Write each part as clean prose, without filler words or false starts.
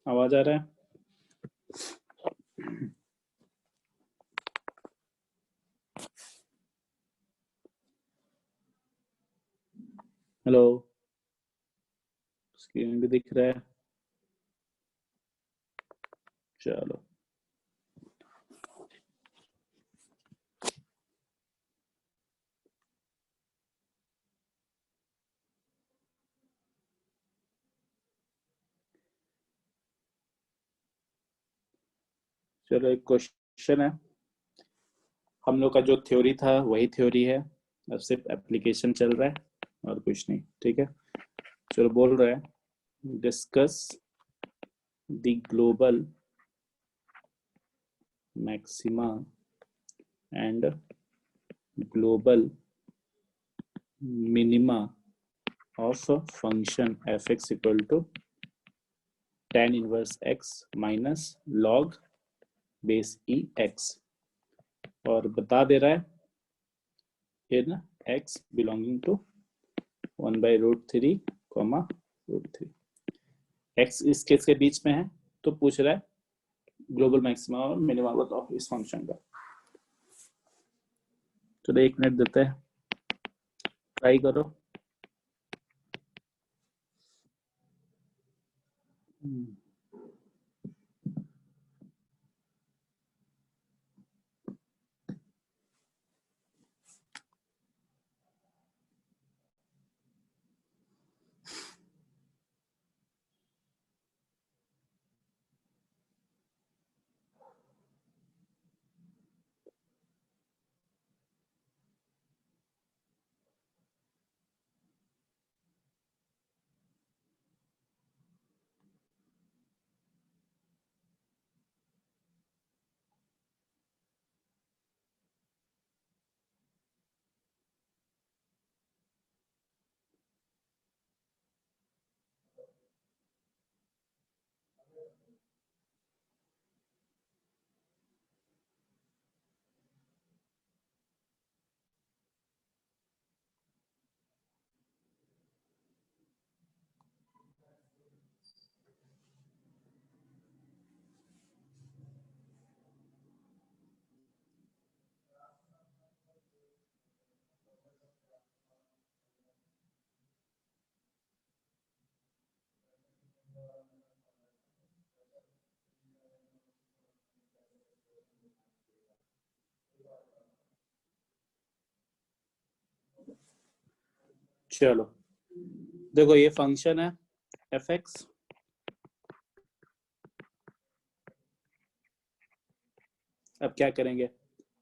आवाज आ रहा है? हेलो, स्क्रीन भी दिख रहा है? चलो, चलो एक क्वेश्चन है। हम लोग का जो थ्योरी था वही थ्योरी है, अब सिर्फ एप्लीकेशन चल रहा है और कुछ नहीं। ठीक है, चलो बोल रहा है discuss the global maxima and global minima of function fx equal to tan inverse x minus log base E x, और बता दे रहा है in x belonging to 1/√3, √3। x इस केस के बीच में है, तो पूछ रहा है ग्लोबल मैक्सिमा और मिनिमा बताओ इस फंक्शन का। चलो 1 मिनट देते हैं, ट्राई करो। चलो देखो, ये फंक्शन है fx, अब क्या करेंगे,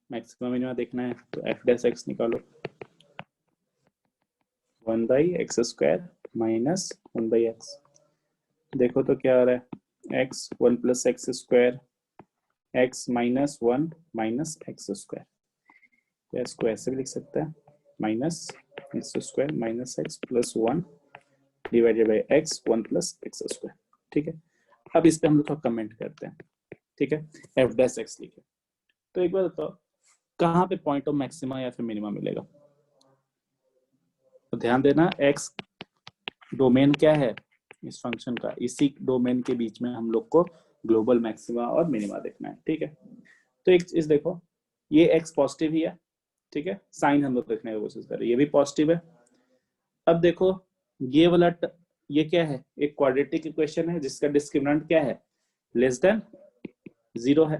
मैक्सिमम मिनिमा देखना है तो f डैश x निकालो, 1/x² माइनस 1/x। देखो तो क्या आ रहा है, x 1 + x², x minus 1 minus x², तो इसको ऐसे भी लिख सकते हैं, minus x² minus x plus 1 divided by x 1 + x²। ठीक है, अब इस पे हम लोग कमेंट करते हैं। ठीक है, f डैश x लिखे। तो एक बार बताओ, कहाँ पे पॉइंट ऑफ मैक्सिमा या फिर मिनिमा मिलेगा? तो ध्यान देना, x डोमेन क्या है इस फंक्शन का, इसी डोमेन के बीच में हम लोग को ग्लोबल मैक्सिमा और मिनिमा देखना है। ठीक है, तो एक चीज देखो, ये x पॉजिटिव ही है। ठीक है, साइन हम लोग देखने की कोशिश कर रहे हैं, ये भी पॉजिटिव है। अब देखो, ये वाला ये क्या है, एक क्वाड्रेटिक इक्वेशन है जिसका डिस्क्रिमिनेंट क्या है, लेस देन 0 है।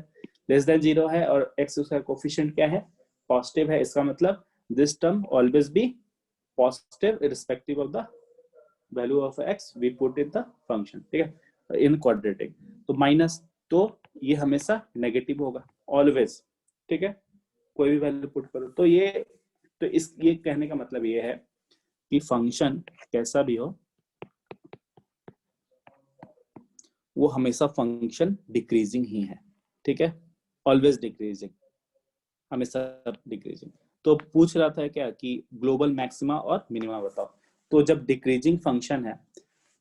लेस देन 0 है और x उसका कोफिशिएंट क्या है, पॉजिटिव है। इसका मतलब this term always be positive irrespective of the value of x we put in the function. ठीक है, इन क्वाड्रेटिक तो माइनस, तो ये हमेशा नेगेटिव होगा ऑलवेज। ठीक है, कोई भी वैल्यू पुट करो तो ये कहने का मतलब ये है कि फंक्शन कैसा भी हो, वो हमेशा फंक्शन डिक्रीजिंग ही है। ठीक है, ऑलवेज डिक्रीजिंग, हमेशा डिक्रीजिंग। तो पूछ रहा था क्या कि ग्लोबल मैक्सिमा और मिनिमा बताओ। तो जब डिक्रीजिंग फंक्शन है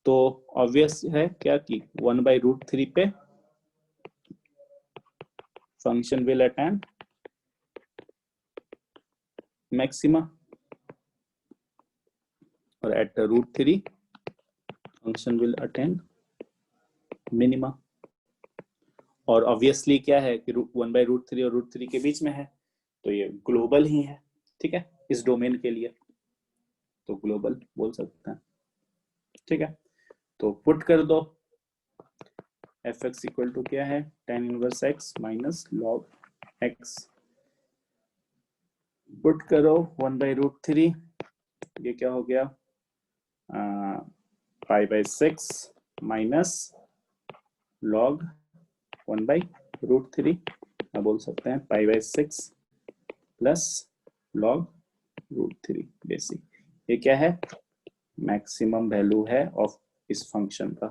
तो ऑब्वियस है क्या कि 1/√3 पे फंक्शन विल अटेन मैक्सिमा, और at √3 function will attain minima, और ऑब्वियसली क्या है कि 1/√3 और √3 के बीच में है, तो ये ग्लोबल ही है, ठीक है, इस डोमेन के लिए तो ग्लोबल बोल सकते हैं, ठीक है। तो पुट कर दो, fx इक्वल टू क्या है, tan inverse x minus log x, put करो 1/√3, ये क्या हो गया, π/6 माइनस log 1/√3, बोल सकते हैं π/6 प्लस log √3 बेसिक। ये क्या है, मैक्सिमम वैल्यू है ऑफ इस फंक्शन का,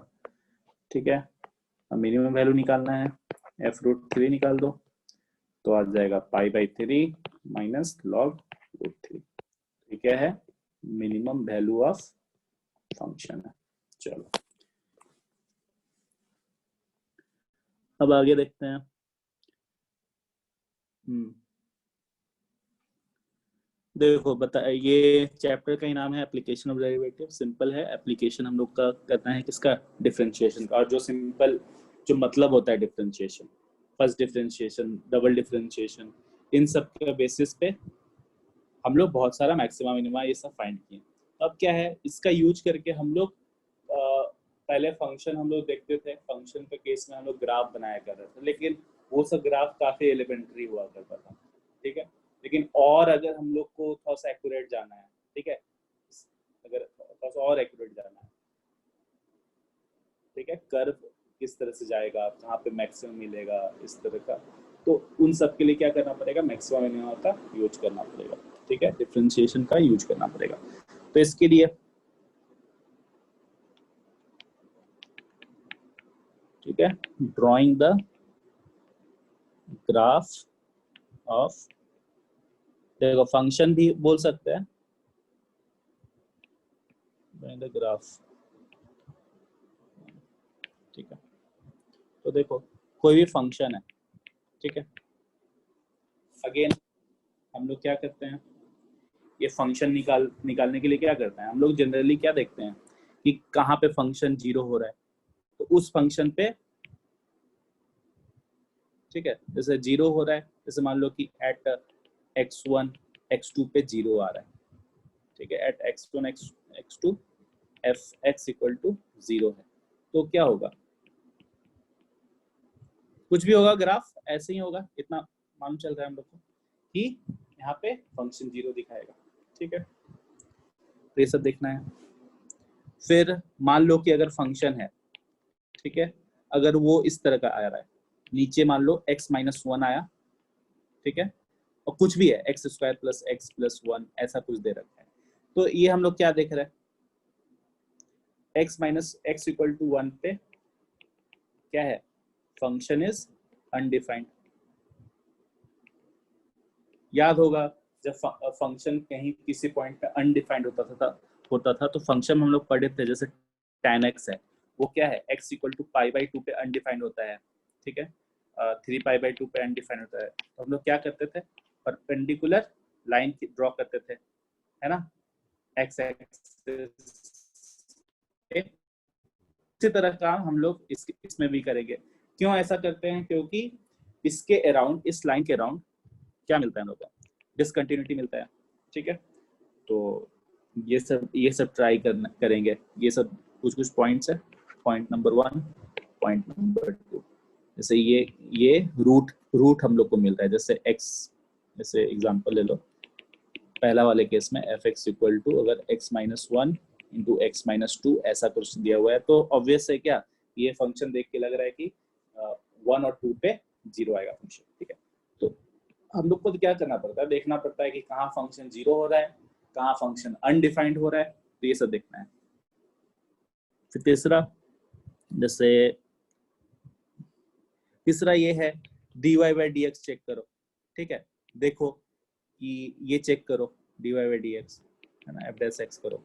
ठीक है। अब मिनिमम वैल्यू निकालना है, f√3 निकाल दो, तो आ जाएगा π/3 माइनस log √3। ये क्या है, मिनिमम वैल्यू ऑफ फंक्शन है। चलो अब आगे देखते हैं। देखो बता, ये चैप्टर का ही नाम है एप्लीकेशन ऑफ डेरिवेटिव। सिंपल है, एप्लीकेशन हम लोग का करना है किसका, डिफरेंशिएशन का। और जो सिंपल जो मतलब होता है differentiation, first differentiation, double differentiation, इन सब के बेसिस पे हम लोग बहुत सारा मैक्सिमा मिनिमा ये सब फाइंड किए। अब क्या है, इसका यूज करके हम लोग पहले फंक्शन हम लोग देखते थे, फंक्शन के केस में हम लोग ग्राफ बनाया कर रहे थे, लेकिन वो सब ग्राफ काफी एलिमेंट्री हुआ करता था, ठीक है। लेकिन और अगर हम लोग को थोड़ा सा एक्यूरेट जाना है, ठीक है, अगर थोड़ा सा और एक्यूरेट जाना है, ठीक है, कर्व किस तरह से जाएगा, कहाँ पे मैक्सिमम मिलेगा, इस तरह का, तो उन सब के लिए क्या करना पड़ेगा, मैक्सिमम मिनिमम का यूज करना पड़ेगा, ठीक है, डिफरेंशिएशन का यूज करना पड़ेगा। तो इसके लिए ठीक है, ड्राइंग द ग्राफ ऑफ, देखो फंक्शन भी बोल सकते हैं, ड्राइंग द ग्राफ, ठीक है। तो देखो कोई भी फंक्शन है, ठीक है, अगेन हम लोग क्या करते हैं, ये फंक्शन निकालने के लिए क्या करते हैं हम लोग, जनरली क्या देखते हैं कि कहाँ पे फंक्शन 0 हो रहा है, तो उस फंक्शन पे, ठीक है, जैसे 0 हो रहा है, जैसे मान लो कि एट x1 x2 पे 0 आ रहा है, ठीक है, eight x1 x2 f(x) equal to 0 है, तो क्या होगा, कुछ भी होगा, ग्राफ ऐसे ही होगा, इतना मालूम चल रहा है हम लोग को कि यहाँ पे फंक्शन 0 दिखाएगा, ठीक है। तो ये सब देखना है। फिर मान लो कि अगर फंक्शन है, ठीक है, अगर वो इस तरह का आ रहा है, नीचे मान लो x-1 आया, ठीक है, और कुछ भी है x² + x + 1 ऐसा कुछ दे रखा है, तो ये हम लोग क्या देख रहे हैं, x - x = 1 पे क्या है, फंक्शन इज अनडिफाइंड। याद होगा जब फंक्शन कहीं किसी पॉइंट पे अनडिफाइंड होता था तो फंक्शन हम लोग पढ़े थे, जैसे tan x है, वो क्या है, x = π/2 पे अनडिफाइंड होता है, ठीक है, 3π/2 पे अनडिफाइंड होता है, तो हम लोग क्या करते थे, परपेंडिकुलर लाइन ड्रॉ करते थे, है ना, x एक्सिस, इसी तरह का हम लोग इसमें भी करेंगे। क्यों ऐसा करते हैं, क्योंकि इसके अराउंड, इस लाइन के अराउंड क्या मिलता है हम लोग को, डिसकंटिन्यूटी मिलता है, ठीक है। तो ये सब ट्राई करेंगे, ये सब कुछ पॉइंट्स है, पॉइंट नंबर 1, पॉइंट नंबर 2, जैसे ये रूट हम लोग को मिलता है, जैसे x, जैसे एग्जांपल ले लो, पहला वाले केस में f(x) इक्वल टू अगर x-1 इंटू x-2 ऐसा कुछ दिया हुआ है, तो ऑब्वियस है क्या, ये फंक्शन देख के लग रहा है कि 1 और 2 पे 0 आएगा फंक्शन, ठीक है। तो हम लोग को तो क्या करना पड़ता है, देखना पड़ता है कि कहाँ फंक्शन 0 हो रहा है, कहाँ फंक्शन अनडिफाइंड हो रहा है, तो ये सब देखना है। फिर तीसरा ये है dy/dx चेक करो, ठीक है, देखो कि ये चेक करो dy/dx, है ना, f(x) करो,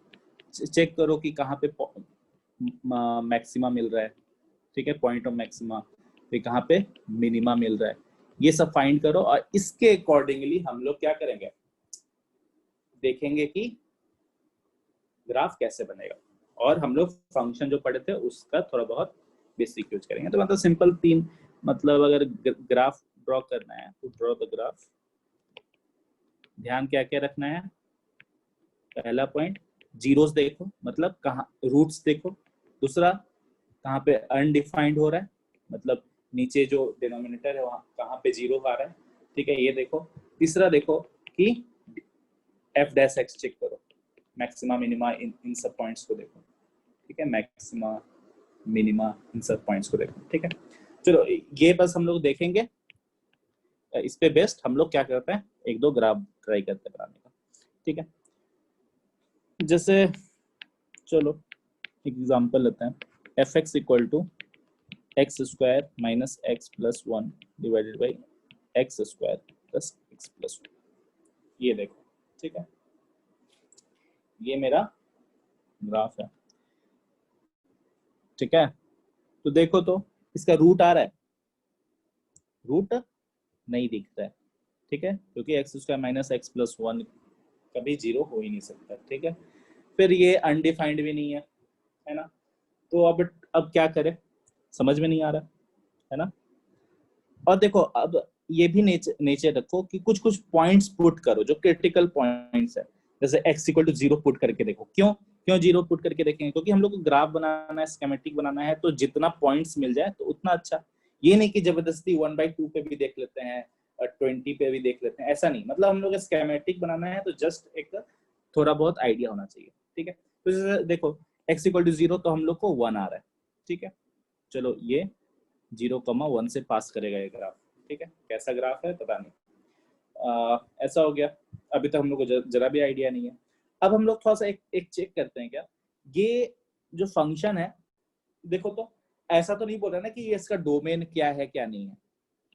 चेक करो कि कहाँ पे मैक्सिमा मिल रहा है, ठीक है, पॉइंट ऑफ मैक्सिमा, फिर कहाँ पे मिनिमा मिल रहा है, ये सब फाइंड करो, और इसके अकॉर्डिंगली हम लोग क्या करेंगे, देखेंगे कि ग्राफ कैसे बनेगा, और हम लोग फंक्शन जो पढ़े थे उसका थोड़ा बहुत बेसिक यूज करेंगे। तो मतलब सिंपल तीन, मतलब अगर ग्राफ ड्रॉ करना है तो ड्रॉ द ग्राफ। ध्यान क्या क्या रखना है, पहला पॉइंट जीरोस देखो, मतलब कहाँ रूट्स देखो। दूसरा कहाँ पे अनडिफाइंड हो रहा है, मतलब नीचे जो डिनोमिनेटर है वहाँ कहाँ पे जीरो आ रहा है, ठीक है, ये देखो। तीसरा देखो कि एफ डैश एक्स चेक करो, मैक्सिमा मिनिमा इन सब पॉइंट्स को देखो, ठीक है, मैक्सिमा मिनिमा इन सब पॉइंट्स को देखो, ठीक है। चलो ये बस हम लोग देखेंगे, इस पे बेस्ट हम लोग क्या करते हैं, एक दो ग्राफ ट्राई करते हैं बनाने का, ठीक है। जैसे चलो एग्जांपल लेते हैं, F x equal to x square minus x plus one divided by X square plus x plus one, ये देखो, ठीक है, ये मेरा ग्राफ है, ठीक है। तो देखो तो इसका रूट आ रहा है, रूट नहीं दिखता है, ठीक है, क्योंकि x square minus x plus one कभी जीरो हो ही नहीं सकता, ठीक है। फिर ये अनडिफाइंड भी नहीं है ना। तो अब क्या करें, समझ में नहीं आ रहा है ना। और देखो अब ये भी नेचर रखो कि कुछ कुछ पॉइंट्स पुट करो जो क्रिटिकल पॉइंट्स है, जैसे x equal to zero put करके देखो। क्यों क्यों जीरो पुट करके देखेंगे, क्योंकि हम लोग को ग्राफ बनाना है, स्कीमेटिक बनाना है, तो जितना पॉइंट्स मिल जाए तो उतना अच्छा। ये नहीं कि जबरदस्ती 1/2 पे भी देख लेते हैं और 20 पे भी देख लेते हैं, ऐसा नहीं। मतलब हम लोग स्कीमेटिक बनाना है तो जस्ट एक थोड़ा बहुत आइडिया होना चाहिए, ठीक है। तो जैसे देखो x इक्वल टू जीरो तो हम लोग को 1 आ रहा है, ठीक है। चलो ये 0,1 से पास करेगा ये ग्राफ, ठीक है। कैसा ग्राफ है पता नहीं, ऐसा हो गया। अभी तक हम लोग को जरा भी आइडिया नहीं है। अब हम लोग थोड़ा सा एक चेक करते हैं क्या, ये जो फंक्शन है, देखो तो ऐसा तो नहीं बोल रहा ना कि ये इसका डोमेन क्या है क्या नहीं है,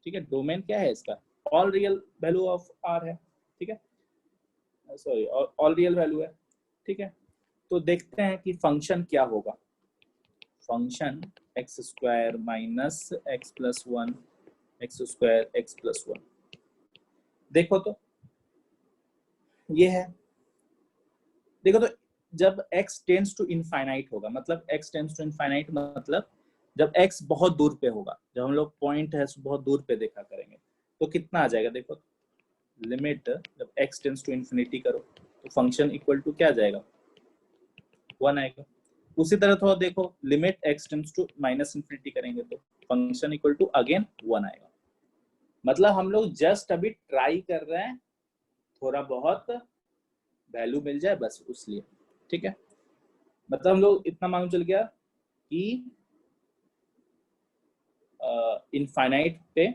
ठीक है। डोमेन क्या है इसका, all real value of R है, ठीक है, सॉरी ऑल रियल वैल्यू है, ठीक है। तो देखते हैं कि फंक्शन क्या होगा, function x square minus x plus one x square x plus one, देखो तो ये है। देखो तो जब x टेंड्स टू इनफाइनाइट होगा, मतलब x टेंड्स टू इनफाइनाइट मतलब जब x बहुत दूर पे होगा, जब हम लोग पॉइंट है बहुत दूर पे देखा करेंगे तो कितना आ जाएगा, देखो लिमिट जब x टेंड्स टू इन्फिनिटी करो तो फंक्शन इक्वल टू क्या आ जाएगा, 1 आएगा। उसी तरह थोड़ा देखो limit x tends to minus infinity करेंगे तो फंक्शन इक्वल टू अगेन 1 आएगा। मतलब हम लोग जस्ट अभी ट्राई कर रहे हैं, थोड़ा बहुत वैल्यू मिल जाए बस उसलिए, ठीक है। मतलब हम लोग इतना मालूम चल गया कि इनफाइनाइट पे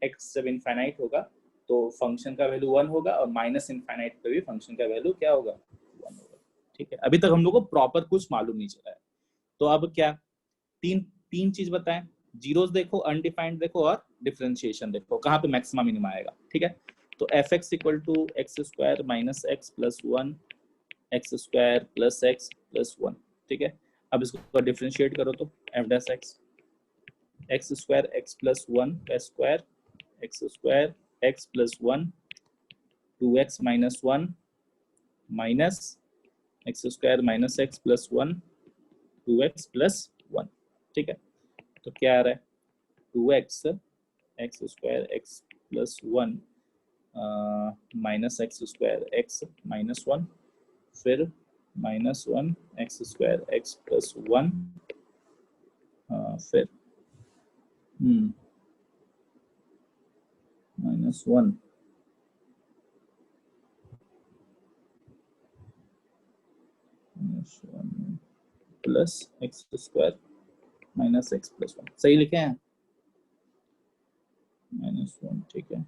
x जब इनफाइनाइट होगा तो फंक्शन का वैल्यू 1 होगा, और माइनस इनफाइनाइट पे भी फंक्शन का वैल्यू क्या होगा, 1 होगा, ठीक है। अभी तक हम लोग को प्रॉपर कुछ मालूम नहीं चला है। तो अब क्या, तीन तीन चीज बताएं, जीरोस देखो, अनडिफाइंड देखो और डिफरेंशिएशन देखो, कहाँ पे मैक्सिमा मिनिमा आएगा, ठीक है। तो f x equal to x square minus x plus one x square plus x plus one, ठीक है। अब इसको डिफरेंशिएट करो तो f dash x x square x plus one का square x square x plus one 2x minus one minus x square minus x plus one 2x plus one, ठीक है। तो क्या आ रहा है, 2x x square x plus one minus x square x minus one, फिर minus one x square x plus one, फिर minus one plus x square minus x plus one, सही लिखे हैं, माइनस वन, ठीक है।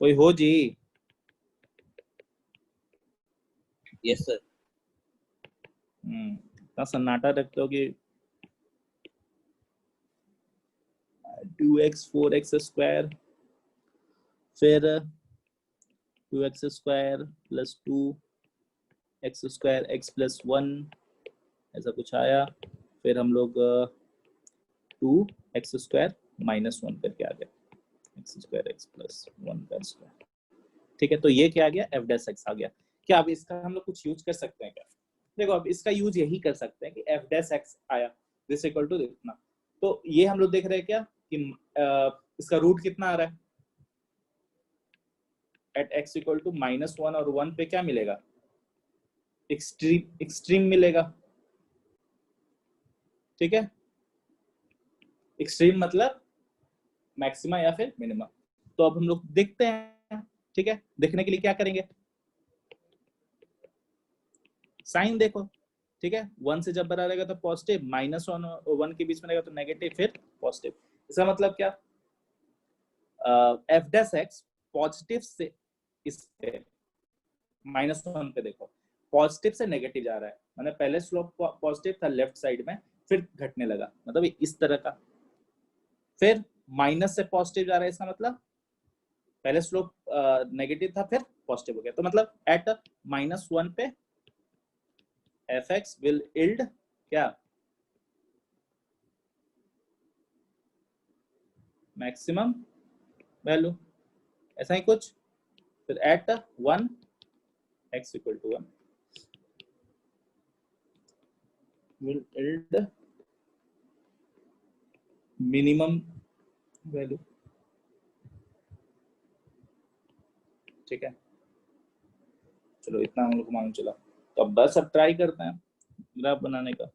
कोई हो जी, यस सर। इतना सन्नाटा रखते हो कि 2x 4x स्क्वायर, फिर 2x square plus 2x square x plus one, ऐसा कुछ आया। फिर हम लोग 2x स्क्वायर माइनस वन करके आ गया x square x plus one का स्क्वायर, ठीक है। तो ये क्या आ गया, एफ डैश एक्स आ गया। क्या अब इसका हम लोग कुछ यूज कर सकते हैं क्या, देखो अब इसका यूज यही कर सकते हैं कि एफ डैश एक्स आया दिस इक्वल टू इतना, तो ये हम लोग देख रहे हैं क्या कि इसका रूट कितना आ रहा है एट एक्स इक्वल टू -1 और 1 पे क्या मिलेगा, एक्सट्रीम मिलेगा, ठीक है। एक्सट्रीम मतलब मैक्सिमा या फिर मिनिमा। तो अब हम लोग देखते हैं, ठीक है। देखने के लिए क्या करेंगे, साइन देखो, ठीक है। 1 से जब बड़ा रहेगा तो पॉजिटिव, -1 और 1 के बीच में रहेगा तो नेगेटिव, फिर पॉजिटिव। इसका मतलब क्या, एफ डैश एक्स पॉजिटिव से इस पे -1 पे देखो पॉजिटिव से नेगेटिव जा रहा है, मतलब पहले स्लोप पॉजिटिव था लेफ्ट साइड में, फिर घटने लगा, मतलब इस तरह का। फिर माइनस से पॉजिटिव जा रहा है, इसका मतलब पहले स्लोप नेगेटिव था फिर पॉजिटिव हो गया, तो मतलब एट -1 पे एफ एक्स विल इल्ड क्या, मैक्सिमम वैल्यू, ऐसा ही कुछ। फिर at 1 x equal to 1 will yield minimum value, ठीक है। चलो इतना हम लोग को मालूम चला, तो अब बस अब ट्राई करते हैं ग्राफ बनाने का,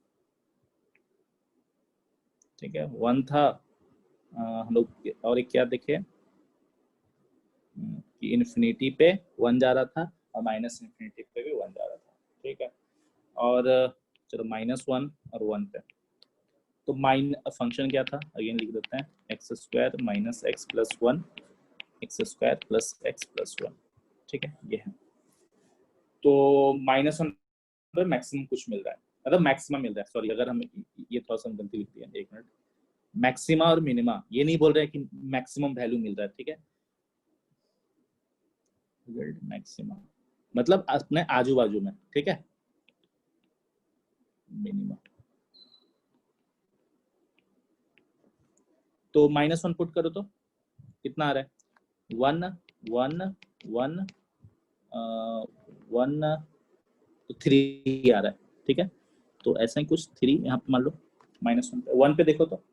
ठीक है। 1 था, हम लोग और एक क्या देखे कि इन्फिनिटी पे 1 जा रहा था और माइनस इन्फिनिटी पे भी 1 जा रहा था, ठीक है। और चलो -1 और 1 पे, तो फंक्शन क्या था अगेन लिख देते हैं, x square minus x plus 1 x square plus x plus 1, ठीक है। ये है, तो -1 पे मैक्सिमम कुछ मिल रहा है, मतलब मैक्सिमम मिल रहा है, सॉरी अगर हम ये थोड़ा सा गलती लिख दिया, एक मिनट। मैक्सिमा और मिनिमा ये नहीं बोल रहे हैं कि मैक्सिमम वैल्यू मिल रहा है, ठीक है। मैक्सिमा मतलब अपने आजू बाजू में, ठीक है। मिनिमा, तो -1 पुट करो तो कितना आ रहा है, 1 1 1 1 तो 3 आ रहा है, ठीक है। तो ऐसा ही कुछ 3 यहाँ पे मान लो, -1 पे 1 पे देखो तो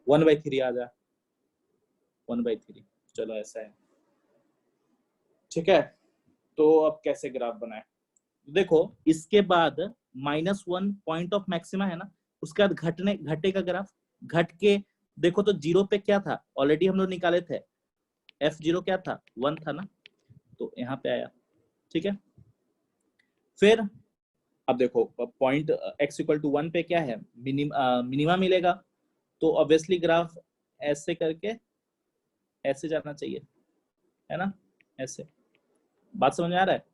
1/3 आ जाए, 1/3, चलो ऐसा है, ठीक है। तो अब कैसे ग्राफ बनाए, देखो इसके बाद -1 पॉइंट ऑफ मैक्सिमा है ना, उसके बाद घटेगा ग्राफ, घट के देखो तो 0 पे क्या था, ऑलरेडी हम लोग निकाले थे, F0 क्या था 1 था ना, तो यहाँ पे आया, ठीक है। फिर अब देखो पॉइंट x इक्वल टू 1 पे क्या है, मिनिमा मिलेगा, तो ऑब्वियसली ग्राफ ऐसे करके ऐसे जाना चाहिए, है ना, ऐसे। बात समझ में आ रहा है,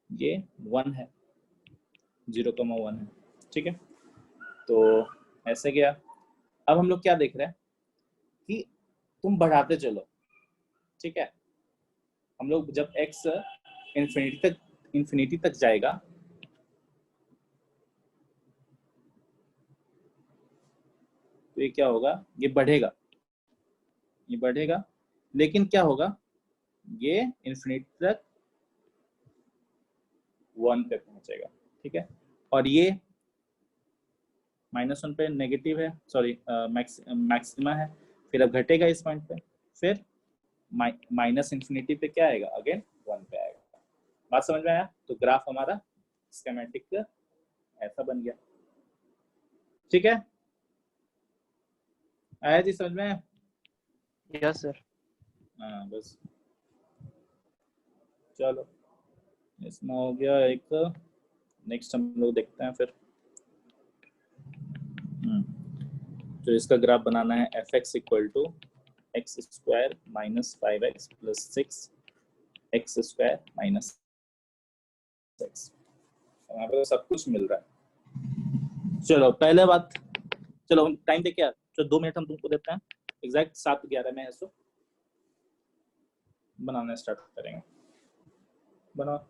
ये 1 है, 0,1 है, ठीक है। तो ऐसे गया, अब हम लोग क्या देख रहे हैं कि तुम बढ़ाते चलो, ठीक है। हम लोग जब x इन्फिनिटी तक जाएगा, तो ये क्या होगा, ये बढ़ेगा, ये बढ़ेगा, लेकिन क्या होगा, ये इन्फिनिटी तक 1 पे पहुंचेगा, ठीक है। और ये -1 पे नेगेटिव है, सॉरी मैक्सिमा है, फिर अब घटेगा इस पॉइंट पे, फिर माइनस इन्फिनिटी पे क्या आएगा, अगेन 1 पे आएगा। बात समझ में आया, तो ग्राफ हमारा स्कीमेटिक ऐसा बन गया, ठीक है। आया जी समझ में, यस सर। हाँ बस, चलो इसमें हो गया एक, नेक्स्ट हम लोग देखते हैं फिर। तो इसका ग्राफ बनाना है f x equal to x square -5x plus 6 x square minus x, यहाँ पे सब कुछ मिल रहा है। चलो पहले बात, चलो टाइम दे क्या, चलो 2 मिनट हम तुमको देते हैं, एग्जैक्ट 7:11 में इसको बनाना स्टार्ट करेंगे, बनाओ।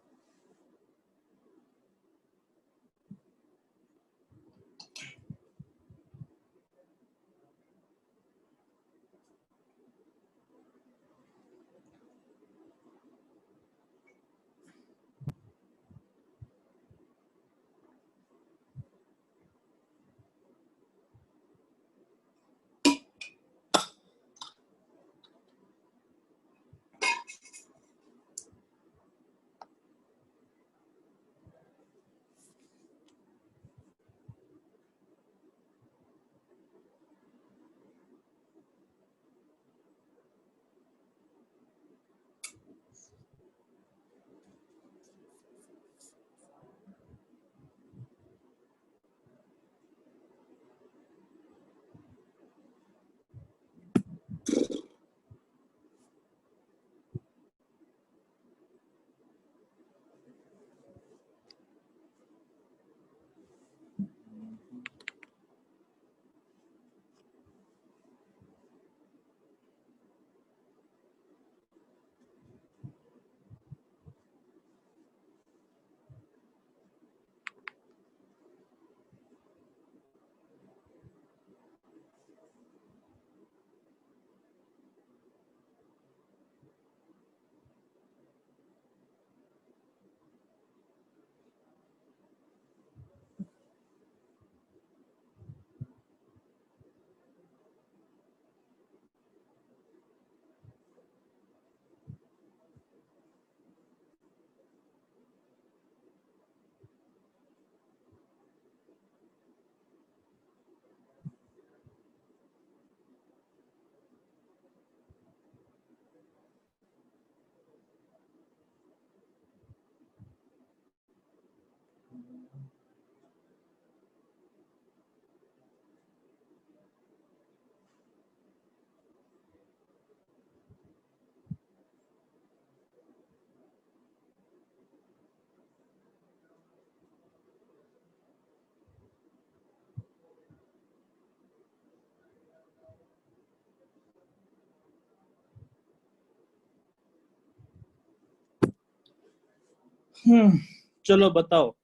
चलो बताओ,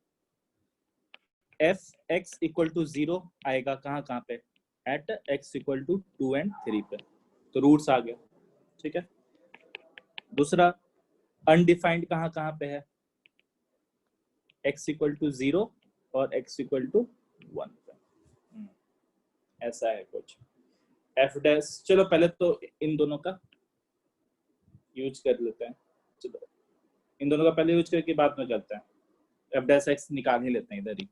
एफ एक्स इक्वल टू 0 आएगा कहाँ कहाँ पे, at x equal to 2 and 3 पे, तो रूट्स आ गया, ठीक है। दूसरा, अनडिफाइंड कहाँ कहाँ पे है, एक्स इक्वल टू 0 और एक्स इक्वल टू 1 पे। ऐसा है कुछ। एफ डैश, चलो पहले तो इन दोनों का यूज कर लेते हैं, चलो इन दोनों का पहले यूज करके बाद में करते हैं। एफ डैश एक्स निकाल ही लेते हैं इधर ही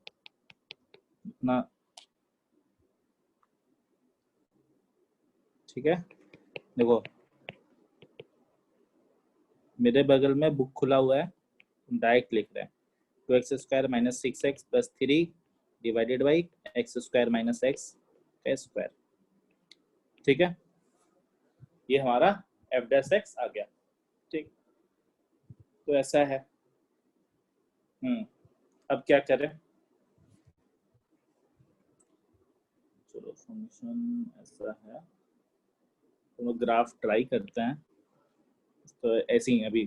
इतना, ठीक है। देखो मेरे बगल में बुक खुला हुआ है, हम डायरेक्ट लिख रहे हैं 2x² - 6x + 3 divided by x² - x का स्क्वायर, ठीक है। ये हमारा एफ डैश एक्स आ गया, ठीक। तो ऐसा है। अब क्या करें, चलो फंक्शन ऐसा है, तो ग्राफ ट्राई करते हैं। तो ऐसे ही अभी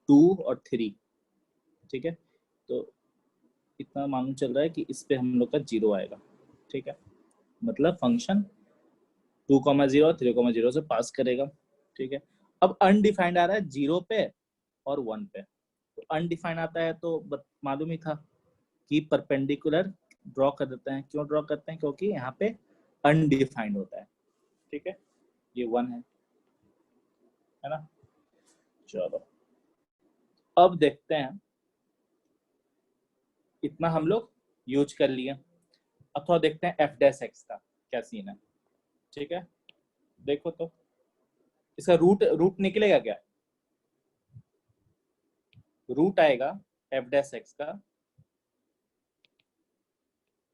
2 और 3, ठीक है। तो इतना मालूम चल रहा है कि इस पे हम लोग का 0 आएगा, ठीक है। मतलब फंक्शन 2,0 और 3,0 से पास करेगा, ठीक है। अब अनडिफाइंड आ रहा है 0 पे और 1 पे। तो अनडिफाइंड आता है तो मालूम ही था कि परपेंडिकुलर ड्रॉ कर देते हैं। क्यों ड्रॉ करते हैं, क्योंकि यहाँ पे अनडिफाइंड होता है, ठीक है। ये 1 है ना। चलो अब देखते हैं, इतना हम लोग यूज कर लिए। अब थोड़ा देखते हैं एफ डैश एक्स का क्या सीन है, ठीक है। देखो तो इसका रूट रूट निकलेगा क्या, रूट आएगा एफ डैश एक्स का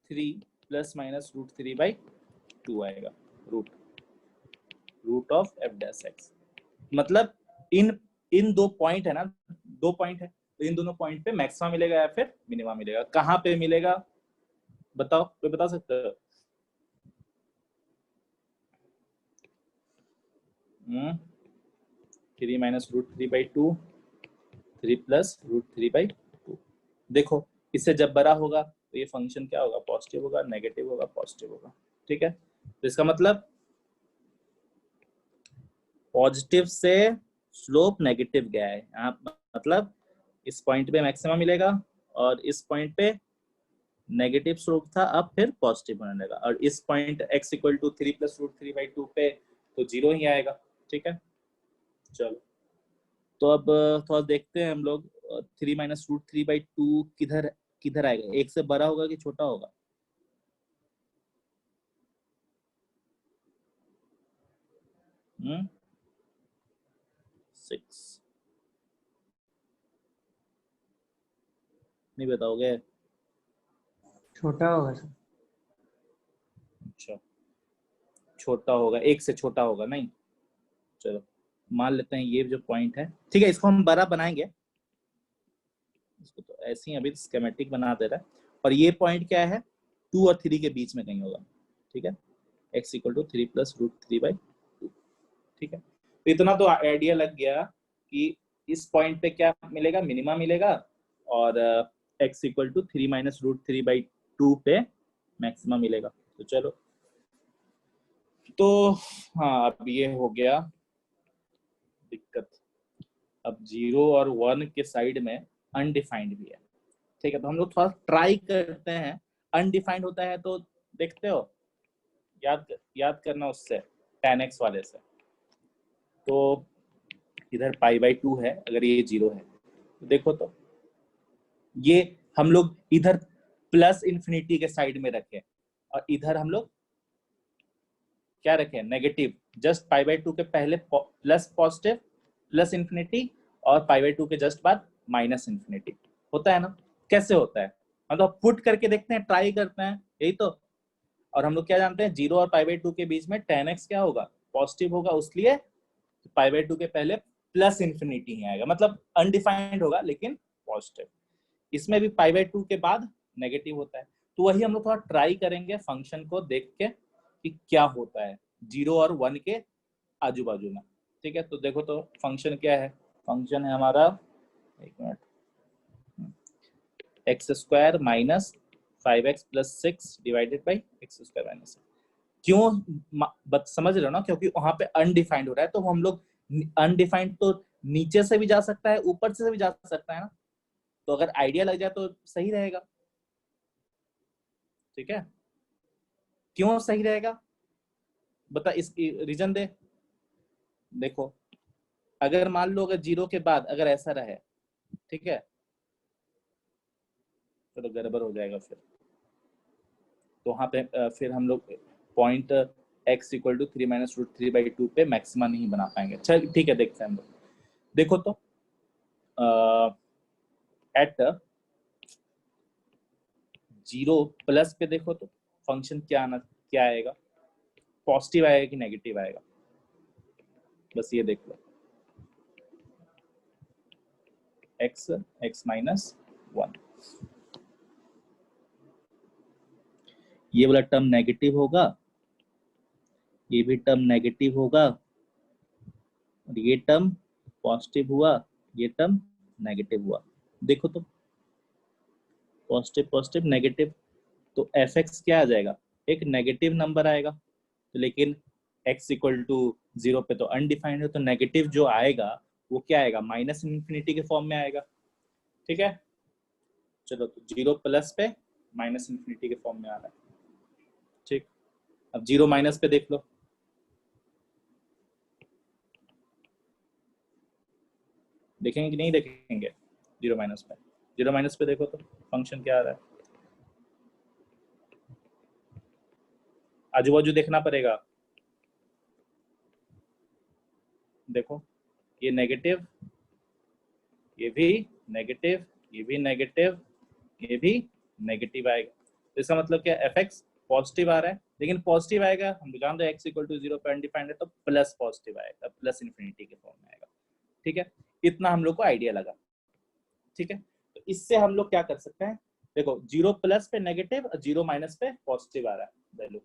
3 ± √3/2 आएगा, root of f dash x. मतलब इन इन दो पॉइंट है ना, दो पॉइंट है, तो इन दोनों पॉइंट पे मैक्सिमा मिलेगा या फिर मिनिमा मिलेगा। कहाँ पे मिलेगा बताओ, कोई बता सकते हो? 3 - √3/2, 3 + √3/2। देखो इससे जब बड़ा होगा तो ये फंक्शन क्या होगा, पॉजिटिव होगा, नेगेटिव होगा, पॉजिटिव होगा, ठीक है। तो इसका मतलब पॉजिटिव से स्लोप नेगेटिव गया है यहाँ, मतलब इस पॉइंट पे मैक्सिमम मिलेगा और इस पॉइंट पे नेगेटिव स्लोप था, अब फिर पॉजिटिव होने लगा। और इस पॉइंट x = 3 + √3/2 पे तो 0 ही आएगा, ठीक है। चलो तो अब थोड़ा देखते हैं हम लोग, 3 - √3/2 किधर किधर आएगा, एक से बड़ा होगा कि छोटा होगा? हम्म 6 नहीं बताओगे? छोटा होगा सर। अच्छा छोटा होगा, एक से छोटा होगा, नहीं। चलो मान लेते हैं ये जो पॉइंट है, ठीक है, इसको हम बड़ा बनाएंगे, इसको तो ऐसे ही अभी स्कीमेटिक बना दे रहा है। और ये पॉइंट क्या है, 2 और 3 के बीच में कहीं होगा, ठीक है। x = 3 + √3/2, ठीक है। तो इतना तो आइडिया लग गया कि इस पॉइंट पे क्या मिलेगा, मिनिमा मिलेगा, और x = 3 - √3/2 पे मैक्सिमम मिलेगा। तो चलो, तो हाँ अब ये हो गया दिक्कत। अब 0 और 1 के साइड में अनडिफाइंड भी है, ठीक है। तो हम लोग थोड़ा ट्राई करते हैं, अनडिफाइंड होता है तो देखते हो, याद करना उससे, tan x वाले से। तो इधर π/2 है, अगर ये 0 है तो देखो तो ये हम लोग इधर प्लस इन्फिनिटी के साइड में रखे और इधर हम लोग क्या रखे, नेगेटिव। जस्ट π/2 के पहले प्लस पॉजिटिव प्लस इन्फिनिटी और π/2 के जस्ट बाद माइनस इन्फिनिटी। होता है ना, कैसे होता है, मतलब पुट करके देखते हैं, ट्राई करते हैं, यही तो। और हम लोग क्या जानते हैं, 0 और π/2 के बीच में tan x क्या होगा, पॉजिटिव होगा, उसलिए π/2 के पहले प्लस इन्फिनिटी ही आएगा, मतलब अनडिफाइंड होगा लेकिन पॉजिटिव। इसमें भी π/2 के बाद नेगेटिव होता है। तो वही हम लोग थोड़ा ट्राई करेंगे फंक्शन को देख के कि क्या होता है 0 और 1 के आजू बाजू में, ठीक है। तो देखो तो फंक्शन क्या है, फंक्शन है हमारा एक minute, x square minus 5x plus 6 divided by X square minus, क्यों समझ रहे हो ना, क्योंकि वहां पे अनडिफाइंड हो रहा है, तो हम लोग अनडिफाइंड तो नीचे से भी जा सकता है, ऊपर से भी जा सकता है ना, तो अगर आइडिया लग जाए तो सही रहेगा। ठीक है, क्यों सही रहेगा बता, इसकी रीजन दे। देखो अगर मान लो अगर जीरो के बाद अगर ऐसा रहे, ठीक है, चलो गड़बड़ हो जाएगा फिर, तो वहां पे फिर हम लोग point x equal to 3 minus root 3/2 पे मैक्सिमा नहीं बना पाएंगे। चल ठीक है, देखते हैं हम लोग। देखो तो एट जीरो प्लस पे देखो तो फंक्शन क्या आएगा, पॉजिटिव आएगा कि नेगेटिव आएगा, बस ये देख लो। x माइनस 1, ये वाला टर्म नेगेटिव होगा, ये भी टर्म नेगेटिव होगा, और ये टर्म पॉजिटिव हुआ, ये टर्म नेगेटिव हुआ। देखो तो पॉजिटिव पॉजिटिव नेगेटिव, तो एफ एक्स क्या आ जाएगा, एक नेगेटिव नंबर आएगा, तो लेकिन x इक्वल टू 0 पे तो अनडिफाइंड है, तो नेगेटिव जो आएगा वो क्या आएगा, माइनस इन्फिनिटी के फॉर्म में आएगा। ठीक है, चलो तो 0 प्लस पे माइनस इन्फिनिटी के फॉर्म में आ रहा है। ठीक, अब 0 माइनस पे देख लो, देखेंगे कि नहीं देखेंगे, 0 माइनस पे, 0 माइनस पे देखो तो फंक्शन क्या आ रहा है, आजू बाजू देखना पड़ेगा। देखो ये नेगेटिव, ये भी नेगेटिव, ये भी नेगेटिव, ये भी नेगेटिव आएगा, तो इसका मतलब क्या, एफ एक्स पॉजिटिव आ रहा है, लेकिन पॉजिटिव आएगा, हम जान रहे हैं x इक्वल टू 0 पे अनडिफाइंड है, तो प्लस पॉजिटिव आएगा, प्लस इन्फिनिटी के फॉर्म में आएगा। ठीक है, इतना हम लोग को आइडिया लगा। ठीक है, तो इससे हम लोग क्या कर सकते हैं, देखो 0 प्लस पे नेगेटिव और 0 माइनस पे पॉजिटिव आ रहा है वैल्यू,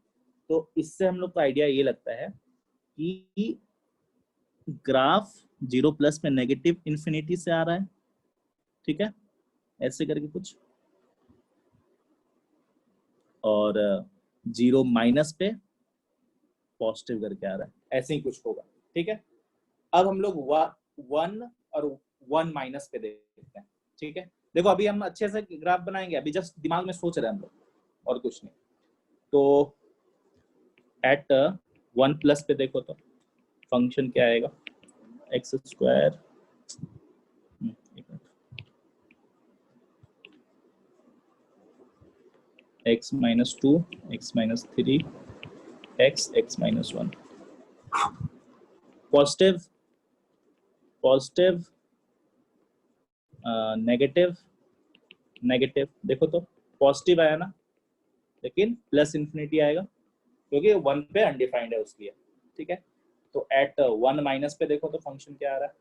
तो इससे हम लोग को आइडिया ये लगता है कि ग्राफ 0 प्लस पे नेगेटिव इन्फिनिटी से आ रहा है। ठीक है, ऐसे करके कुछ, और 0 माइनस पे पॉजिटिव करके आ रहा है, ऐसे ही कुछ होगा। ठीक है, अब हम लोग 1 और 1 माइनस पे देखते हैं। ठीक है, देखो अभी हम अच्छे से ग्राफ बनाएंगे, अभी जस्ट दिमाग में सोच रहे हैं हम लोग, और कुछ नहीं। तो एट 1 प्लस पे देखो तो फंक्शन क्या आएगा, x square, x minus 2, x minus 3, x minus 1, positive positive negative negative, देखो तो पॉजिटिव आया ना, लेकिन प्लस इन्फिनिटी आएगा क्योंकि 1 पे अनडिफाइंड है उसलिए। ठीक है, तो एट 1 माइनस पे देखो तो फंक्शन क्या आ रहा है,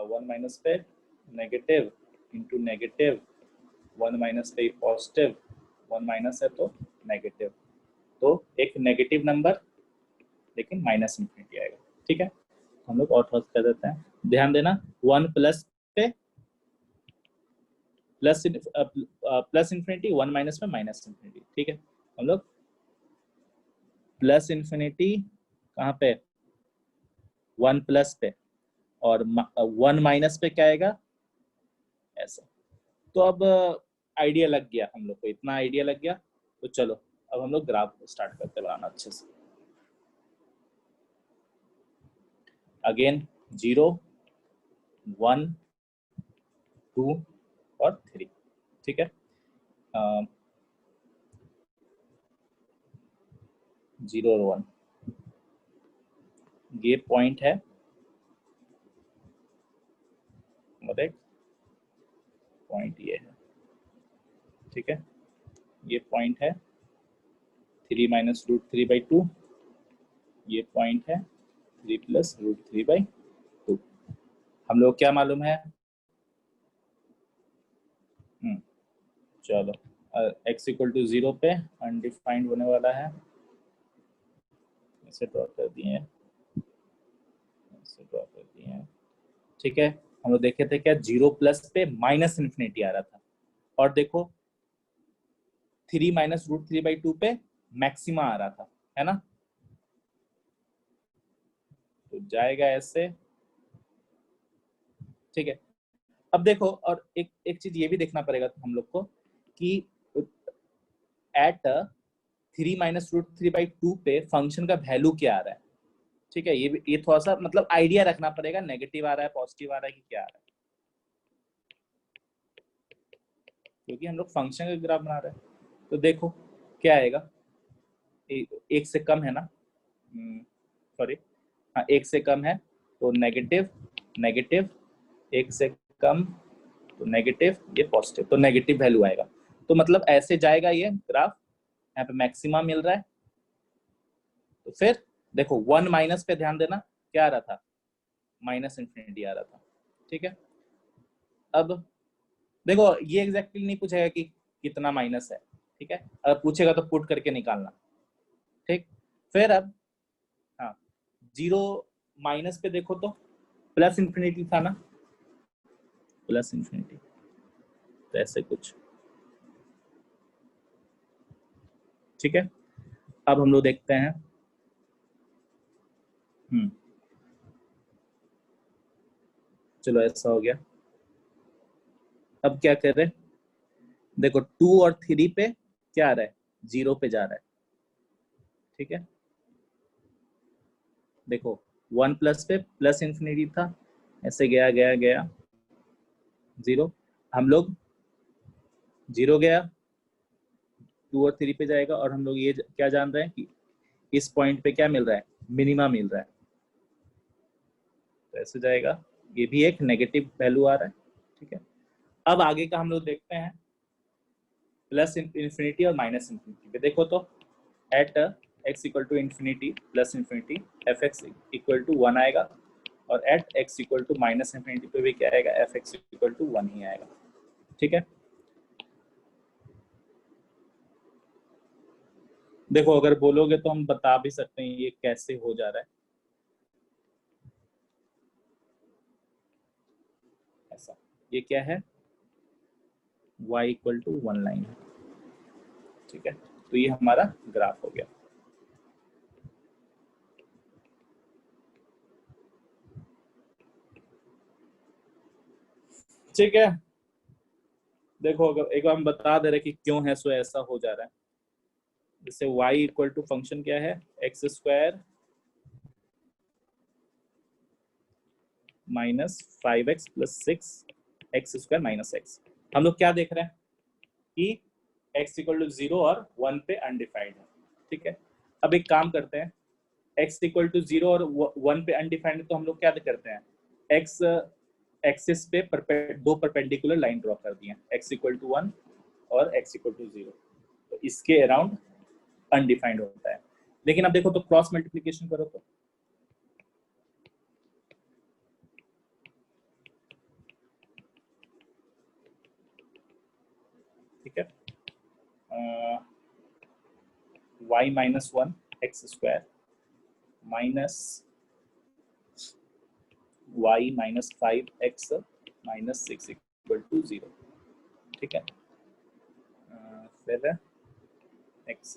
1 माइनस पे नेगेटिव इंटू नेगेटिव, 1 माइनस पे पॉजिटिव, 1 माइनस है तो नेगेटिव, तो एक नेगेटिव नंबर लेकिन माइनस इन्फिनिटी आएगा। ठीक है, हम लोग और थोड़ा कर देते हैं, ध्यान देना 1 प्लस पे प्लस इन्फिनिटी, 1 माइनस पे माइनस इन्फिनिटी। ठीक है, हम लोग प्लस इन्फिनिटी कहाँ पे, 1 प्लस पे, और 1 माइनस पे क्या आएगा, ऐसा। तो अब आइडिया लग गया हम लोग को, इतना आइडिया लग गया, तो चलो अब हम लोग ग्राफ स्टार्ट करते बनाना अच्छे से। अगेन 0 1 2 और 3। ठीक है, 0 और 1, ये पॉइंट है, एक पॉइंट ये है। ठीक है, ये पॉइंट है 3 माइनस रूट 3/2, ये पॉइंट है 3 प्लस रूट 3/2। हम लोग क्या मालूम है, चलो x इक्वल टू 0 पे अनडिफाइंड होने वाला है, इसे ड्रॉ कर दिए, इसे ड्रॉ कर दिए। ठीक है, हम लोग देखे थे क्या, 0+ पे माइनस इन्फिनिटी आ रहा था, और देखो 3 - √3/2 पे मैक्सिमा आ रहा था, है ना। तो जाएगा ऐसे, ठीक है। अब देखो, और एक एक चीज ये भी देखना पड़ेगा हम लोग को कि एट 3 - √3/2 पे फंक्शन का वैल्यू क्या आ रहा है, ठीक है। ये थोड़ा सा मतलब आइडिया रखना पड़ेगा, नेगेटिव आ रहा है, पॉजिटिव आ रहा है कि क्या आ रहा है, क्योंकि हम लोग फंक्शन का ग्राफ बना रहे हैं। तो देखो क्या आएगा, एक से कम है ना, सॉरी, हाँ एक से कम है तो नेगेटिव, नेगेटिव, एक से कम तो नेगेटिव, ये पॉजिटिव, तो नेगेटिव वैल्यू आएगा। तो मतलब ऐसे जाएगा ये ग्राफ, यहाँ पे मैक्सिमा मिल रहा है। तो फिर देखो 1 माइनस पे ध्यान देना, क्या आ रहा था, माइनस इन्फिनिटी आ रहा था, ठीक है। अब देखो ये एग्जैक्टली नहीं पूछेगा कि कितना माइनस है, ठीक है, अगर पूछेगा तो पुट करके निकालना, ठीक। फिर अब हाँ, 0 माइनस पे देखो तो प्लस इन्फिनिटी था ना, प्लस इन्फिनिटी, तो ऐसे कुछ, ठीक है। अब हम लोग देखते हैं, चलो ऐसा हो गया। अब क्या कर रहे हैं, देखो 2 और 3 पे क्या आ रहा है, 0 पे जा रहा है, ठीक है। देखो 1 प्लस पे प्लस इन्फिनिटी था, ऐसे गया गया गया 0, हम लोग 0 गया, 2 और 3 पे जाएगा, और हम लोग ये क्या जान रहे हैं कि इस पॉइंट पे क्या मिल रहा है, मिनिमा मिल रहा है, तो ऐसे जाएगा, ये भी एक नेगेटिव वैल्यू आ रहा है, ठीक है। अब आगे का हम लोग देखते हैं, प्लस इन्फिनिटी और माइनस इन्फिनिटी पे देखो तो at x equal to infinity plus infinity f x equal to 1 आएगा, और at x equal to minus infinity पे भी क्या आएगा, एफ एक्स इक्वल टू 1 ही आएगा, ठीक है। देखो अगर बोलोगे तो हम बता भी सकते हैं ये कैसे हो जा रहा है, ऐसा, ये क्या है, y इक्वल टू 1 लाइन है, ठीक है। तो ये हमारा ग्राफ हो गया, ठीक है। देखो अगर एक बार हम बता दे रहे कि क्यों है सो ऐसा हो जा रहा है, जैसे y इक्वल टू फंक्शन क्या है, x square -5x plus 6x² - x। हम लोग क्या देख रहे हैं कि x इक्वल टू 0 और 1 पे अनडिफाइंड है, ठीक है। अब एक काम करते हैं, x इक्वल टू 0 और 1 पे अनडिफाइंड है, तो हम लोग क्या करते हैं, x एक्सिस पे दो परपेंडिकुलर लाइन ड्रॉ कर दिए, x इक्वल टू 1 और x इक्वल टू 0, तो इसके अराउंड अनडिफाइंड होता है। लेकिन अब देखो तो क्रॉस मल्टीप्लिकेशन करो तो ठीक है, y-1 x² minus y-5x equal to 0, ठीक है। फिर x²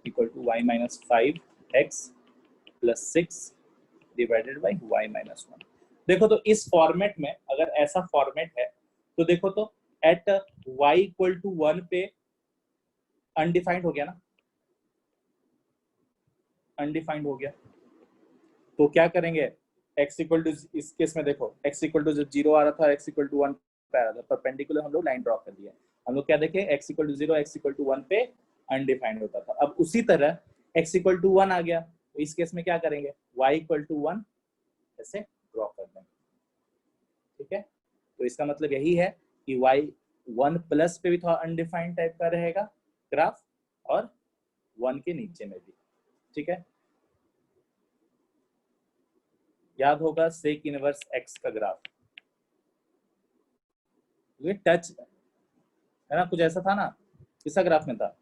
equal to y-5x plus 6 divided by y-1। देखो तो इस फॉर्मेट में अगर ऐसा फॉर्मेट है तो देखो तो एट y इक्वल टू 1 पे अनडिफाइंड हो गया ना, अनडिफाइंड हो गया, तो क्या करेंगे, x इक्वल टू, इस केस में देखो x इक्वल टू 0 आ रहा था, x इक्वल टू 1 पे आ रहा था, परपेंडिकुलर हम लोग लाइन ड्रॉ कर दिया, हम लोग क्या देखे, x equal to 0 x equal to 1 पे अनडिफाइंड होता था। अब उसी तरह x इक्वल टू 1 आ गया, तो इस केस में क्या करेंगे, y इक्वल टू 1 ऐसे ड्रॉ कर देंगे, ठीक है। तो इसका मतलब यही है कि y 1 प्लस पे भी थोड़ा अनडिफाइंड टाइप का रहेगा ग्राफ, और 1 के नीचे में भी, ठीक है। याद होगा सेक इनवर्स x का ग्राफ, ये टच है ना, कुछ ऐसा था ना, किसका ग्राफ में था,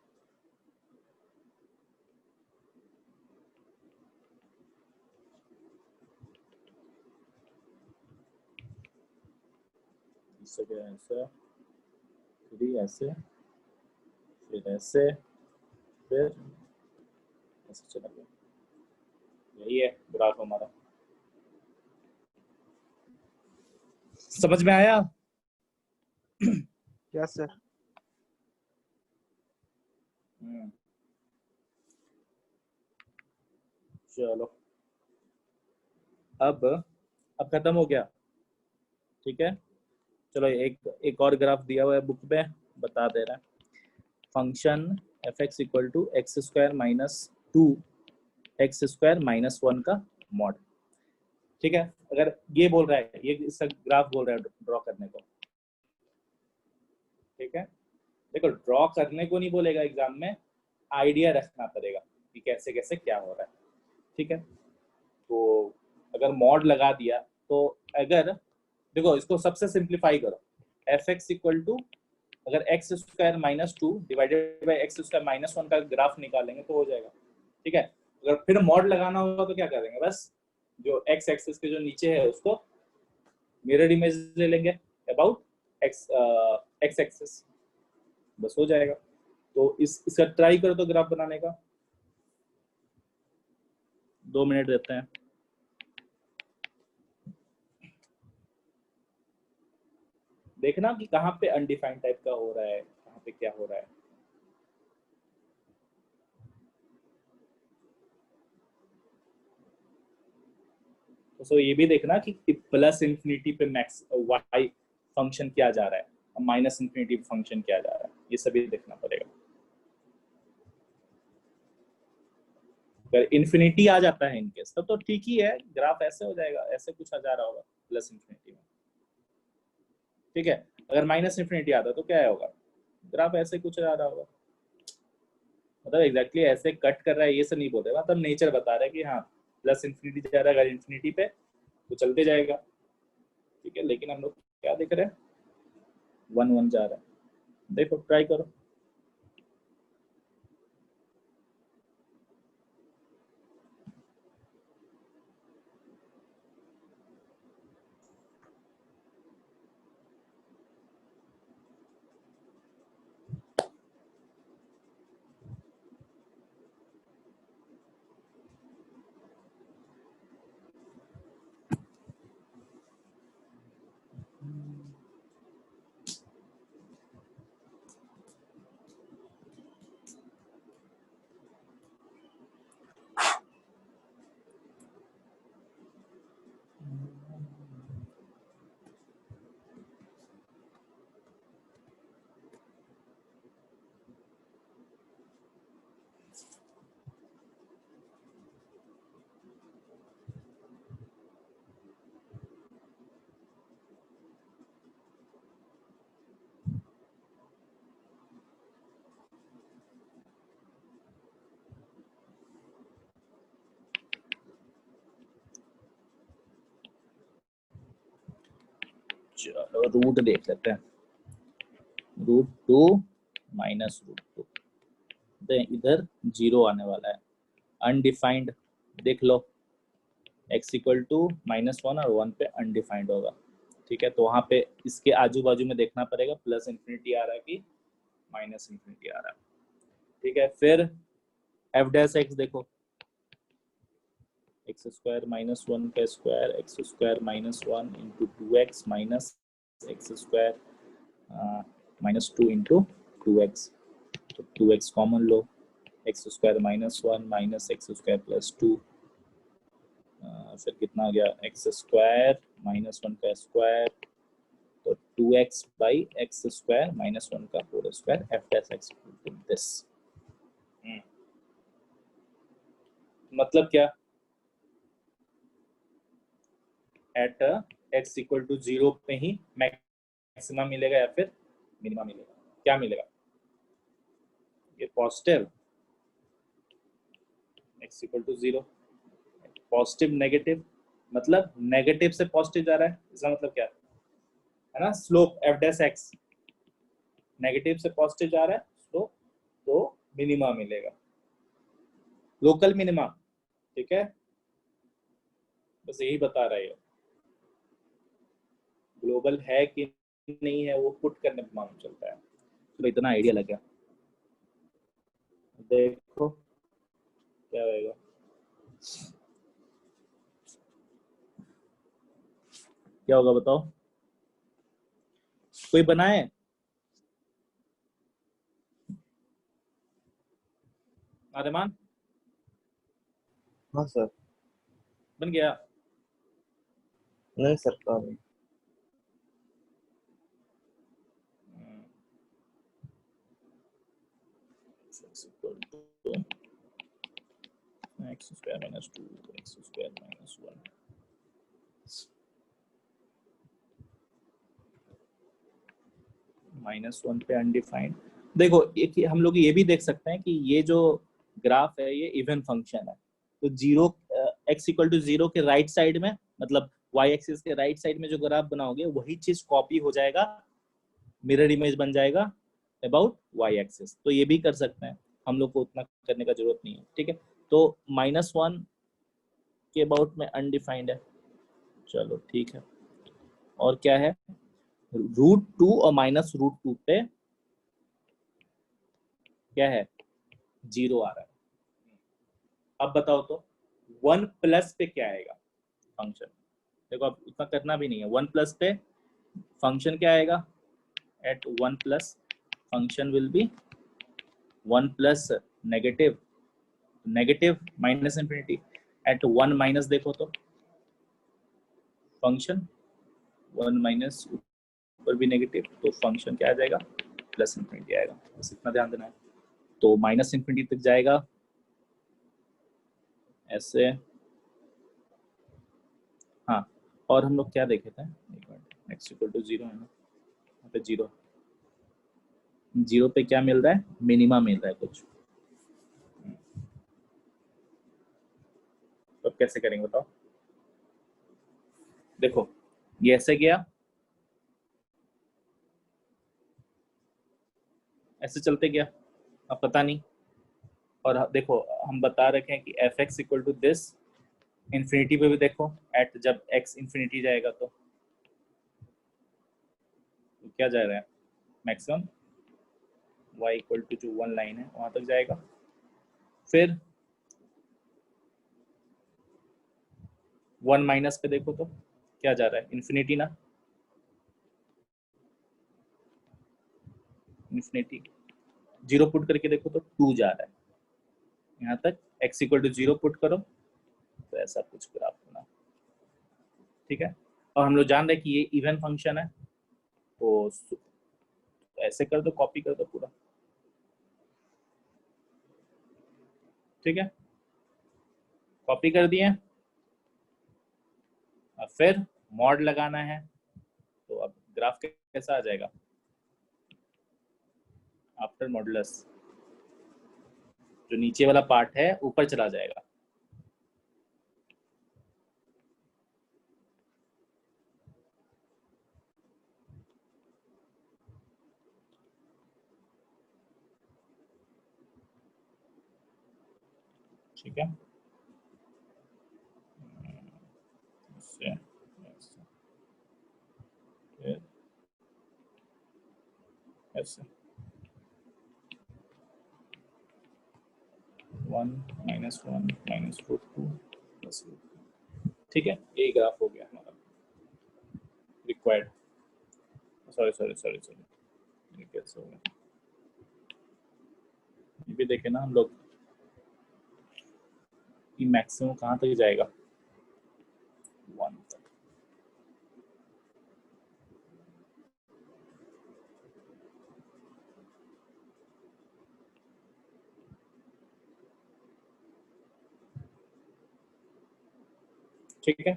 इससे क्या है, ऐसे, फिर ऐसे, फिर ऐसे, फिर ऐसे चला गया। यही है ग्राफ हमारा। समझ में आया? Yes sir. चलो अब खत्म हो गया, ठीक है। चलो एक और ग्राफ दिया हुआ है बुक में, बता दे रहा है। Function f x equal to x square minus 2 x square minus 1 का मॉड, ठीक है। अगर ये बोल रहा है, ये इसका ग्राफ बोल रहा है ड्रॉ करने को, ठीक है। देखो ड्रॉ करने को नहीं बोलेगा एग्जाम में, आइडिया रखना पड़ेगा कि कैसे कैसे क्या हो रहा है, ठीक है। तो अगर मॉड लगा दिया तो अगर देखो इसको सबसे सिंप्लीफाई करो, एफ एक्स इक्वल टू अगर x square minus 2 divided by X square minus 1 का ग्राफ निकालेंगे तो हो जाएगा, ठीक है। अगर फिर मॉड लगाना होगा तो क्या करेंगे, बस जो एक्स एक्सिस के जो नीचे है उसको मिरर इमेज ले लेंगे अबाउट एक्स एक्स एक्सिस, बस हो जाएगा। तो इसका ट्राई करो तो ग्राफ बनाने का, 2 मिनट देते हैं। देखना कि कहाँ पे अनडिफाइंड टाइप का हो रहा है, कहाँ पे क्या हो रहा है। तो ये भी देखना कि प्लस इंफिनिटी पे मैक्स वाई फंक्शन क्या जा रहा है और माइनस इंफिनिटी पे फंक्शन क्या जा रहा है, ये सभी देखना पड़ेगा। अगर इन्फिनिटी आ जाता है इनके तब तो ठीक ही है, ग्राफ ऐसे हो जाएगा, ऐसे कुछ आ जा रहा होगा प्लस इंफिनिटी में, ठीक है। अगर माइनस इंफिनिटी आता तो क्या होगा, ग्राफ ऐसे कुछ आ रहा होगा। मतलब एग्जैक्टली ऐसे कट कर रहा है ये से नहीं बोल रहे, मतलब नेचर बता रहा है कि हाँ प्लस इंफिनिटी जा रहा है, अगर इंफिनिटी पे तो चलते जाएगा, ठीक है। लेकिन हम लोग क्या देख रहे हैं, 1 1 जा रहा है। देखो ट्राई करो। चलो रूट देख लेते हैं, √2 माइनस √2, इधर 0 आने वाला है। अनडिफाइंड देख लो, x इक्वल टू -1 और 1 पे अनडिफाइंड होगा, ठीक है। तो वहां पे इसके आजू बाजू में देखना पड़ेगा प्लस इंफिनिटी आ रहा है कि माइनस इंफिनिटी आ रहा है, ठीक है। फिर एफ डैश एक्स देखो, एक्स स्क्वायर माइनस 1 का square x square minus 1 into 2x minus x square minus 2 into 2x, तो 2x कॉमन लो, x square minus 1 minus x square plus 2, फिर कितना आ गया, एक्स स्क्वायर माइनस 1 का स्क्वायर, तो 2x by X square minus 1 का whole square, f dash x this. मतलब क्या, एट x इक्वल टू 0 पे ही मैक्सिमम मिलेगा या फिर मिनिमम मिलेगा, क्या मिलेगा, ये positive x equal to 0, positive negative, मतलब नेगेटिव से पॉजिटिव जा रहा है, इसका मतलब क्या है ना, slope f dash x negative से पॉजिटिव जा रहा है स्लोप, तो मिनिमा मिलेगा, लोकल मिनिमा, ठीक है। बस यही बता रहा है, ग्लोबल है कि नहीं है वो पुट करने पर मालूम चलता है। तो इतना आइडिया लग गया। देखो क्या होगा, क्या होगा बताओ, कोई बनाए? आदमान हाँ सर। बन गया? नहीं सर, काम नहीं। x square minus 2 x square minus 1 -1 पे अनडिफाइंड। देखो एक हम लोग ये भी देख सकते हैं कि ये जो ग्राफ है ये इवन फंक्शन है, तो जीरो x इक्वल टू 0 के राइट साइड में, मतलब y एक्सिस के राइट साइड में जो ग्राफ बनाओगे वही चीज कॉपी हो जाएगा, मिरर इमेज बन जाएगा अबाउट y एक्सिस। तो ये भी कर सकते हैं, हम लोग को उतना करने का जरूरत नहीं है, ठीक है। तो -1 के अबाउट में अनडिफाइंड है, चलो ठीक है। और क्या है, √2 और -√2 पे क्या है, 0 आ रहा है। अब बताओ तो 1 प्लस पे क्या आएगा फंक्शन? देखो अब उतना करना भी नहीं है, 1 प्लस पे फंक्शन क्या आएगा, at 1 plus function will be 1 plus negative minus infinity, at 1 minus देखो तो फंक्शन 1 माइनस ऊपर भी नेगेटिव, तो फंक्शन क्या आ जाएगा, प्लस इंफिनिटी आएगा। बस इतना ध्यान देना है। तो माइनस इंफिनिटी तक जाएगा ऐसे। हाँ, और हम लोग क्या देखे थे, एक मिनट, x इक्वल टू 0 है ना, यहाँ पे 0 पे क्या मिल रहा है, मिनिमा मिल रहा है कुछ। तो कैसे करेंगे बताओ? देखो ये ऐसे गया, ऐसे चलते गया, अब पता नहीं। और देखो हम बता रखे हैं कि f(x) equal to this, infinity पे भी देखो, एट जब x इंफिनिटी जाएगा तो क्या जा रहा है, मैक्सिमम y इक्वल टू जो 1 लाइन है वहां तक जाएगा। फिर 1 माइनस पे देखो तो क्या जा रहा है, इंफिनिटी ना, इंफिनिटी। 0 पुट करके देखो तो 2 जा रहा है यहाँ तक, x इक्वल टू 0 पुट करो तो ऐसा कुछ ग्राफ बना, ठीक है। और हम लोग जान रहे हैं कि ये इवन फंक्शन है, तो ऐसे कर दो, कॉपी कर दो पूरा, ठीक है। कॉपी कर दिए, अब फिर मॉड लगाना है, तो अब ग्राफ कैसा आ जाएगा, आफ्टर मॉडुलस जो नीचे वाला पार्ट है ऊपर चला जाएगा, ठीक है। ऐसे, ऐसे, फिर ऐसे 1 -1 -√2 प्लस, ठीक है। ये ग्राफ हो गया हमारा रिक्वायर्ड। सॉरी, ये कैसे हो गया, ये भी देखे ना हम लोग कि मैक्सिमम कहाँ तक जाएगा, 1 तक। ठीक है,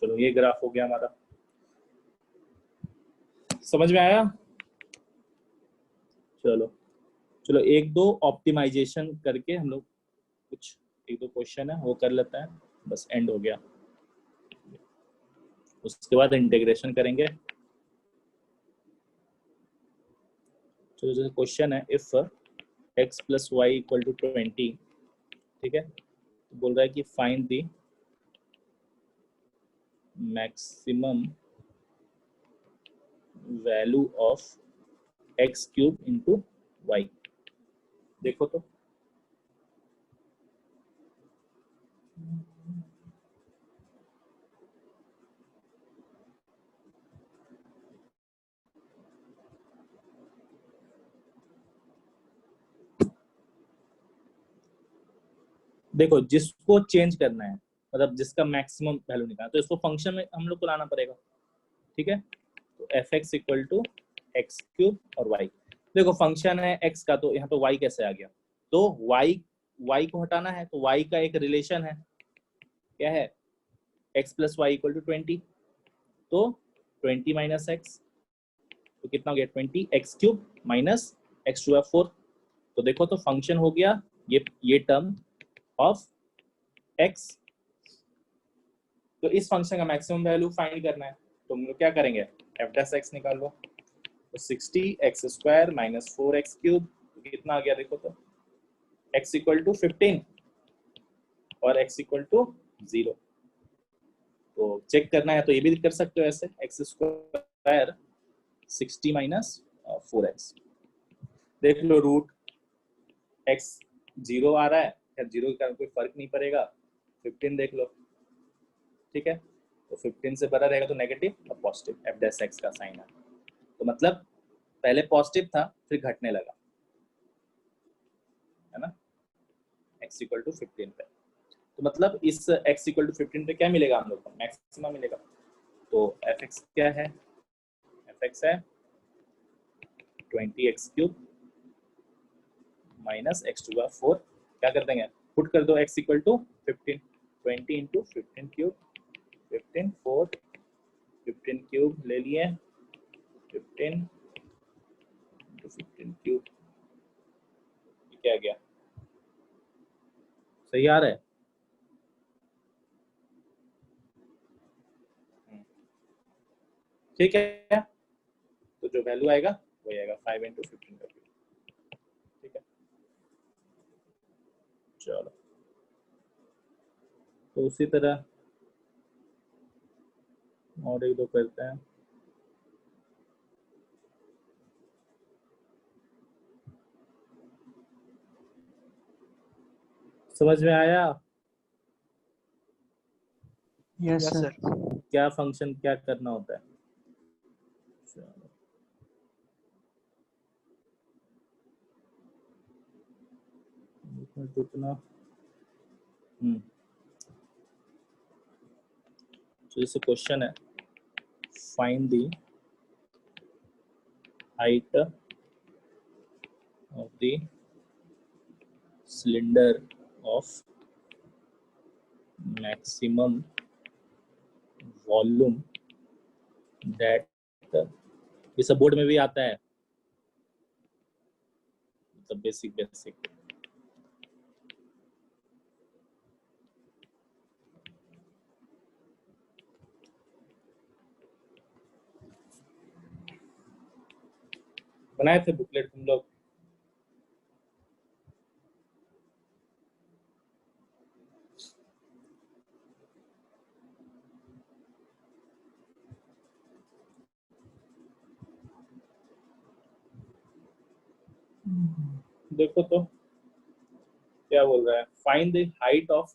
चलो ये ग्राफ हो गया हमारा, समझ में आया? चलो चलो एक दो ऑप्टिमाइजेशन करके हम लोग कुछ एक दो क्वेश्चन है वो कर लेते हैं, बस एंड हो गया। उसके बाद इंटीग्रेशन करेंगे। चलो जैसे क्वेश्चन है, इफ x + y = 20, ठीक है, तो बोल रहा है कि find the maximum value of x cube into y. देखो तो देखो, जिसको चेंज करना है, मतलब जिसका मैक्सिमम वैल्यू निकालना, तो इसको फंक्शन में हम लोग को लाना पड़ेगा। ठीक है, तो f x equal to x cube और वाई। देखो फंक्शन है एक्स का, तो यहाँ पे वाई कैसे आ गया? तो वाई को हटाना है, तो वाई का एक रिलेशन है, क्या है? X plus y equal to 20। तो 20 माइनस एक्स, तो कितना हो गया? 20 x cube minus x to 4। तो देखो तो फंक्शन हो गया ये टर्म ऑफ एक्स। तो इस फंक्शन का मैक्सिमम वैल्यू फाइंड करना है, तो हम लोग क्या करेंगे? एफ डैश एक्स निकाल लो। तो 60 x square minus 4 x cube, कितना आ गया? देखो तो x इक्वल टू 15 और x इक्वल टू 0। तो चेक करना है तो ये भी कर सकते हो ऐसे, एक्स स्क्वायर 60 माइनस 4x। देख लो रूट x 0 आ रहा है, खैर 0 के कारण कोई फर्क नहीं पड़ेगा। 15 देख लो, ठीक है, तो 15 से बड़ा रहेगा तो नेगेटिव और पॉजिटिव एफ डैश एक्स का साइन है। तो मतलब पहले पॉजिटिव था फिर घटने लगा, है ना, x इक्वल टू 15 पे। तो मतलब इस x इक्वल टू 15 पे क्या मिलेगा हम लोग को? मैक्सिमम मिलेगा। तो एफ एक्स क्या है? एफ एक्स है 20x cube minus x to 4। क्या कर देंगे? पुट कर दो x equal to 15, 20 into 15 cube, 15 4, 15 cube ले लिए, 15 इंटू 15 क्यूब, क्या गया? सही आ रहा है? ठीक है, तो जो वैल्यू आएगा वही आएगा 5 इंटू 15 का क्यूब। ठीक है, चलो तो उसी तरह और एक दो करते हैं। समझ में आया यस यस सर। सर। क्या फंक्शन क्या करना होता है? चलो इसमें कितना तो इस क्वेश्चन है, find the height of the cylinder of maximum volume that, ये सब बोर्ड में भी आता है, मतलब बेसिक बेसिक। बनाए थे बुकलेट तुम लोग? देखो तो क्या बोल रहा है, find the height of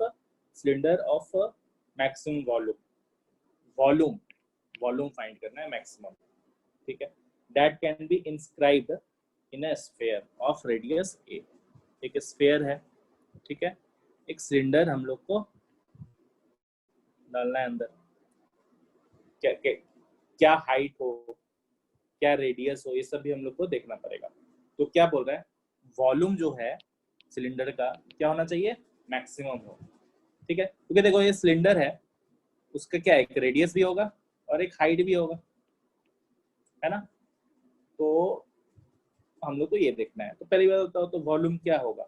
cylinder of maximum volume. Volume volume find करना है मैक्सिमम, ठीक है, that can be inscribed in a sphere of radius a. एक स्फीयर है, ठीक है, एक सिलेंडर हम लोग को डालना है अंदर, क्या क्या, क्या हाइट हो, क्या रेडियस हो, ये सब भी हम लोग को देखना पड़ेगा। तो क्या बोल रहा है, वॉल्यूम जो है सिलेंडर का क्या होना चाहिए? मैक्सिमम हो, ठीक है, क्योंकि देखो ये सिलेंडर है, उसका क्या है, एक रेडियस भी होगा और एक हाइट भी होगा, है ना। तो हम लोग को ये देखना है, तो पहली बात बताओ तो वॉल्यूम क्या होगा?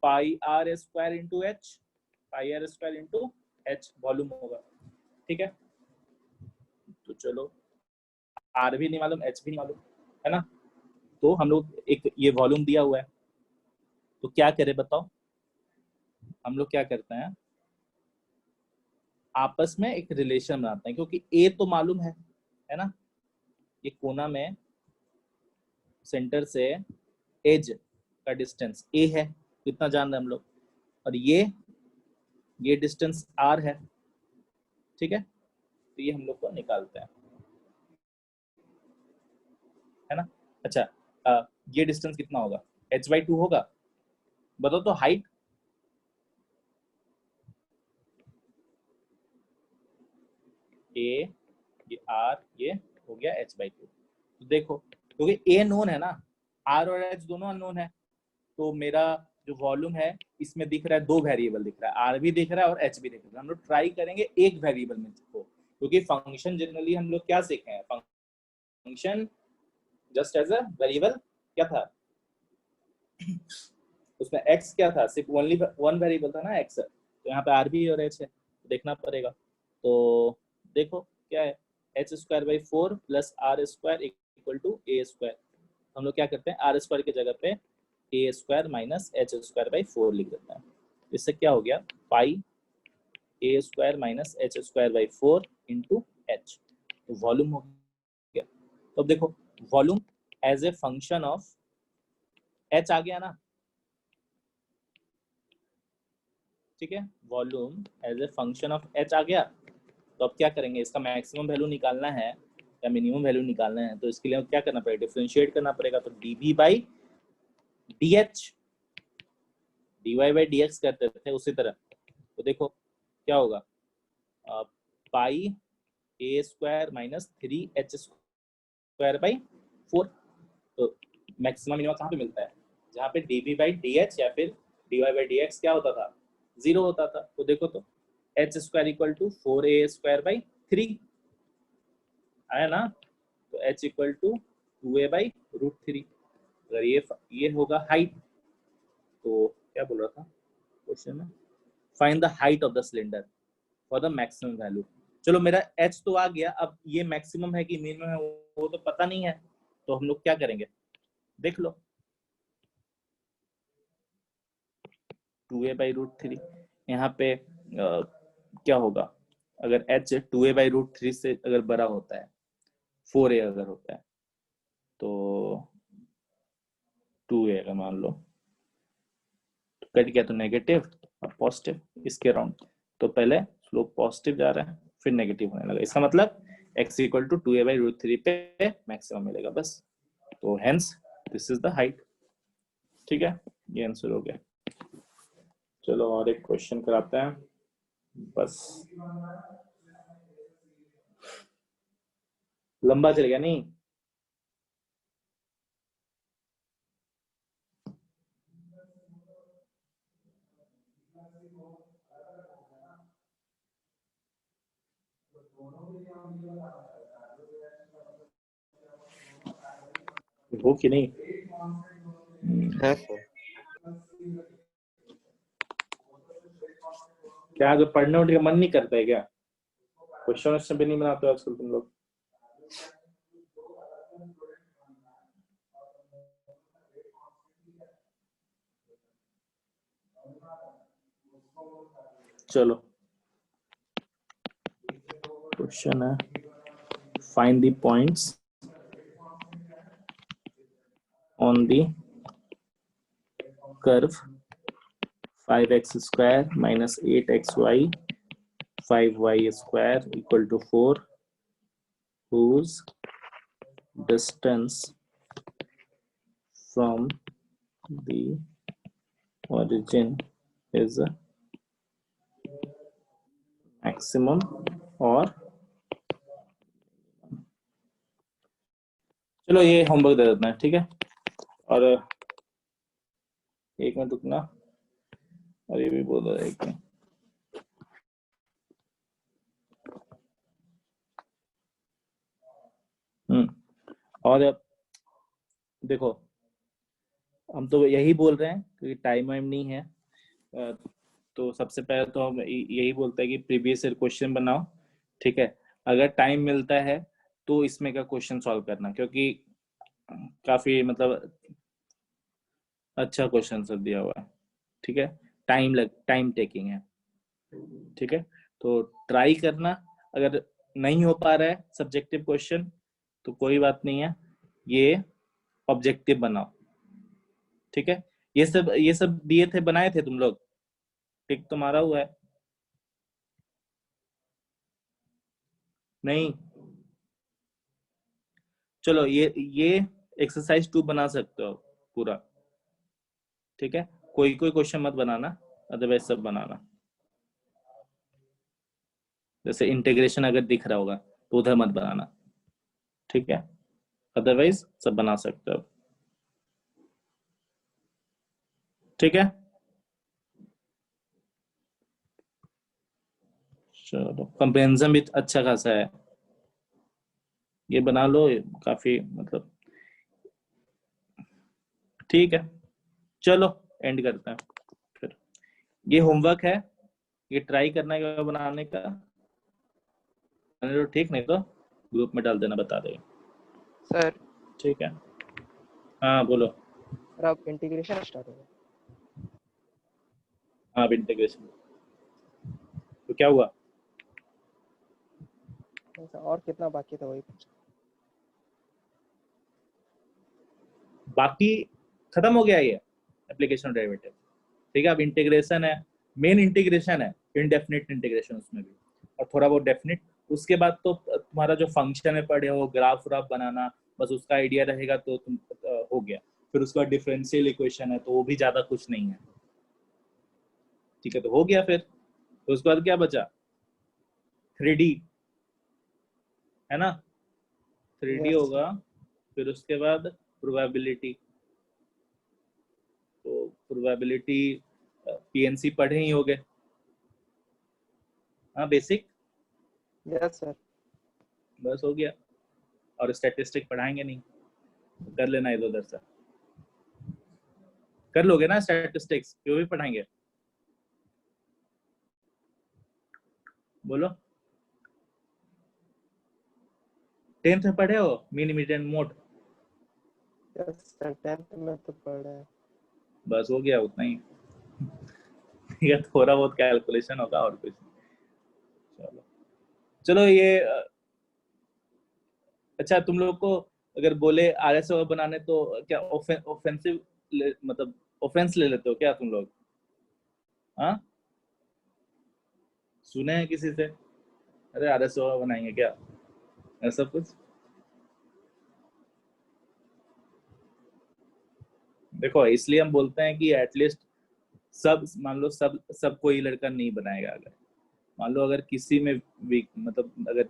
Pi r square into h, pi r square into h volume होगा, ठीक है। तो चलो आर भी नहीं मालूम, एच भी नहीं मालूम, है ना, तो हम लोग एक ये वॉल्यूम दिया हुआ है, तो क्या करें बताओ? हम लोग क्या करते हैं, आपस में एक रिलेशन बनाते हैं, क्योंकि ए तो मालूम है ना, ये कोना में सेंटर से एज का डिस्टेंस a है, इतना जान रहे हम लोग, और ये डिस्टेंस r है, ठीक है। तो ये हम लोग को निकालते हैं, है ना। अच्छा, ये डिस्टेंस कितना होगा, h/2 होगा, बताओ तो हाइट। a, ये r, ये हो गया h/2। तो देखो क्योंकि a नोन है ना, r और h दोनों अननोन है, तो मेरा जो वॉल्यूम है इसमें दिख रहा है दो वेरिएबल दिख रहा है, r भी दिख रहा है और h भी दिख रहा है। हम लोग ट्राई करेंगे एक वेरिएबल में को, क्योंकि फंक्शन जनरली हम लोग क्या सीखे हैं, function just as a variable क्या था उसमें x क्या था, सिर्फ ओनली वन वेरिएबल था ना x, तो यहाँ पे r भी और h है, तो देखना पड़ेगा। तो देखो क्या है, h²/4 plus r² equal to a²। हम लोग क्या करते हैं, r² की जगह पे a² माइनस h²/4 लिख देते हैं। इससे क्या हो गया, पाई a² माइनस h²/4 इंटू h, तो वॉल्यूम हो गया। तो अब देखो volume as a function of h आ गया ना, ठीक है, volume as a function of h आ गया। तो अब क्या करेंगे, इसका मैक्सिमम वैल्यू निकालना है या मिनिमम वैल्यू निकालना है, तो इसके लिए क्या करना पड़ेगा, डिफरेंशिएट करना पड़ेगा। तो dv/dh, dy/dx करते थे उसी तरह। तो देखो क्या होगा, पाई a² माइनस 3h²/4। तो मैक्सिमम मिनिमम कहाँ पे मिलता है, जहाँ पे dv/dh या फिर dy/dx क्या होता था, 0 होता था। तो देखो तो h² इक्वल टू 4a²/3 आया ना, तो h इक्वल टू 2a/√3। अगर ये होगा हाइट, तो क्या बोल रहा था क्वेश्चन में, find the height of the cylinder for the maximum value. चलो मेरा h तो आ गया, अब ये मैक्सिमम है कि मिनिमम है वो तो पता नहीं है, तो हम लोग क्या करेंगे, देख लो 2a/√3। यहाँ पे क्या होगा, अगर h 2a/√3 से अगर बड़ा होता है, 4a अगर होता है, तो 2a अगर मान लो, तो कट गया तो नेगेटिव और पॉजिटिव इसके राउंड, तो पहले स्लोप पॉजिटिव जा रहा है फिर नेगेटिव होने लगा, इसका मतलब x इक्वल टू 2a/√3 पे मैक्सिमम मिलेगा बस। तो hence this is the height, ठीक है, ये आंसर हो गया। चलो और एक क्वेश्चन कराते हैं बस, लंबा चलेगा नहीं। हो कि नहीं, है सर। क्या जो पढ़ने उठने का मन नहीं करता है क्या, क्वेश्चन भी नहीं बनाते आजकल तुम लोग। चलो क्वेश्चन है, find the points on the curve 5x² minus 8xy 5y square equal to 4, whose distance from the origin is maximum और, चलो ये होमवर्क दे देते हैं, ठीक है। और एक मिनट रुकना, और ये भी बोल रहा है एक मिनट, और देखो हम तो यही बोल रहे हैं क्योंकि टाइम वाइम नहीं है, तो सबसे पहले तो हम यही बोलते हैं कि प्रीवियस ईयर क्वेश्चन बनाओ, ठीक है। अगर टाइम मिलता है तो इसमें का क्वेश्चन सॉल्व करना, क्योंकि काफी मतलब अच्छा क्वेश्चन सब दिया हुआ है, ठीक है। टाइम टेकिंग है, ठीक है। तो ट्राई करना, अगर नहीं हो पा रहा है सब्जेक्टिव क्वेश्चन तो कोई बात नहीं है, ये ऑब्जेक्टिव बनाओ, ठीक है। ये सब दिए थे, बनाए थे तुम लोग, टिक तो मारा हुआ है नहीं? चलो ये एक्सरसाइज 2 बना सकते हो पूरा, ठीक है। कोई कोई क्वेश्चन मत बनाना, अदरवाइज सब बनाना। जैसे इंटीग्रेशन अगर दिख रहा होगा तो उधर मत बनाना, ठीक है, अदरवाइज सब बना सकते हो, ठीक है। चलो कंप्रेहेंशन भी अच्छा खासा है, ये बना लो, काफी मतलब ठीक है। चलो एंड करते हैं फिर। ये होमवर्क है, ये ट्राई करना है बनाने का, ठीक, नहीं तो ग्रुप में डाल देना, बता देगा, सर ठीक है। हाँ बोलो। सर अब इंटीग्रेशन स्टार्ट होगा। हाँ इंटीग्रेशन, तो क्या हुआ? नहीं सर, और कितना बाकी था वही पूछा। बाकी खत्म हो गया ये एप्लीकेशन डेरिवेटिव, ठीक है। अब इंटीग्रेशन है, मेन इंटीग्रेशन है, इनडेफिनिट इंटीग्रेशन उसमें भी, और थोड़ा बहुत डेफिनिट। उसके बाद तो तुम्हारा जो फंक्शन में पढ़े हो, ग्राफ व्राफ बनाना, बस उसका आइडिया रहेगा तो तुम हो गया। फिर उसका डिफरेंशियल इक्वेशन है, तो वो भी ज्यादा कुछ नहीं है, ठीक है, तो हो गया। फिर तो उसके बाद क्या बचा? 3D है ना, 3D यस होगा। फिर उसके बाद प्रोबेबिलिटी, तो प्रोबेबिलिटी पीएनसी पढ़े ही होगे, हाँ बेसिक, यस सर। बस हो गया। और स्टैटिस्टिक पढ़ाएंगे नहीं, तो कर लेना इधर उधर से, कर लोगे ना स्टैटिस्टिक्स, क्यों भी पढ़ाएंगे, बोलो। 10th में पढ़े हो mean median mode, yes sir 10th में तो पढ़ा है। बस हो गया उतना ही। ये थोड़ा बहुत कैलकुलेशन होगा और कुछ नहीं। चलो चलो ये अच्छा, तुम लोग को अगर बोले आरएसओ बनाने तो क्या ऑफेंसिव मतलब ऑफेंस ले लेते हो क्या तुम लोग? हाँ, सुने हैं किसी से अरे आरएसओ बनाएंगे क्या, ऐसा कुछ? देखो इसलिए हम बोलते हैं कि एटलीस्ट सब, मान लो सब सब कोई लड़का नहीं बनाएगा। अगर मान लो अगर किसी में वीक मतलब अगर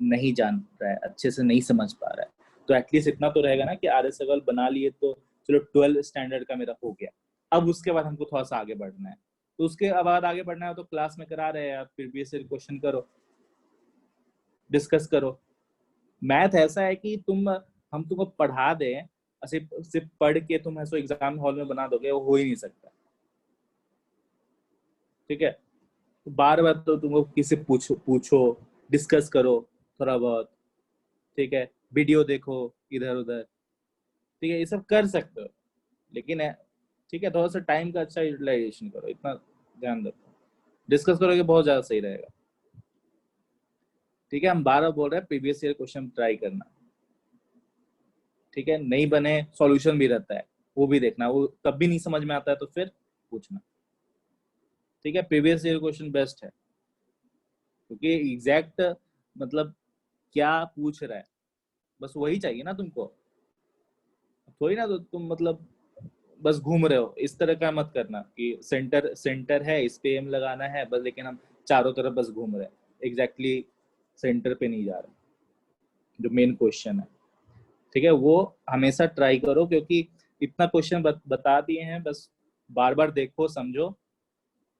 नहीं जान रहा है, अच्छे से नहीं समझ पा रहा है, तो एटलीस्ट इतना तो रहेगा ना कि आरएस अगर बना लिए तो चलो 12 स्टैंडर्ड का मेरा हो गया। अब उसके बाद हमको थोड़ा सा आगे बढ़ना है, तो उसके बाद आगे बढ़ना है तो क्लास में करा रहे हैं आप, प्रीवियस क्वेश्चन करो, डिस्कस करो। मैथ ऐसा है कि हम तुमको पढ़ा दें, सिर्फ सिर्फ पढ़ के तुम ऐसा एग्जाम हॉल में बना दोगे, वो हो ही नहीं सकता, ठीक है। तो बार बार तो तुमको किसी पूछो पूछो, डिस्कस करो थोड़ा बहुत, ठीक है, वीडियो देखो इधर उधर, ठीक है, ये सब कर सकते हो, लेकिन ठीक है, थोड़ा सा टाइम का अच्छा यूटिलाइजेशन करो, इतना ध्यान रखो, डिस्कस करोगे बहुत ज्यादा सही रहेगा, ठीक है। हम 12 बोल रहे हैं प्रीवियस ईयर क्वेश्चन ट्राई करना, ठीक है, नहीं बने सॉल्यूशन भी रहता है, वो भी देखना, वो तब भी नहीं समझ में आता है तो फिर पूछना, ठीक है। प्रीवियस ईयर क्वेश्चन बेस्ट है, क्योंकि एग्जैक्ट मतलब क्या पूछ रहा है बस वही चाहिए ना तुमको, थोड़ी ना तो तुम मतलब बस घूम रहे हो, इस तरह का मत करना कि सेंटर सेंटर है इस पे एम लगाना है बस, लेकिन हम चारों तरफ बस घूम रहे हैं, एग्जैक्टली सेंटर पे नहीं जा रहे, जो मेन क्वेश्चन है, ठीक है, वो हमेशा ट्राई करो, क्योंकि इतना क्वेश्चन बता दिए हैं, बस बार बार देखो समझो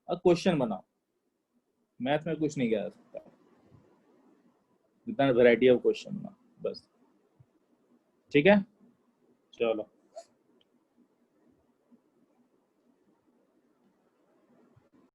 और क्वेश्चन बनाओ, मैथ में कुछ नहीं किया जा सकता, जितना वैरायटी ऑफ क्वेश्चन बनाओ बस, ठीक है। चलो।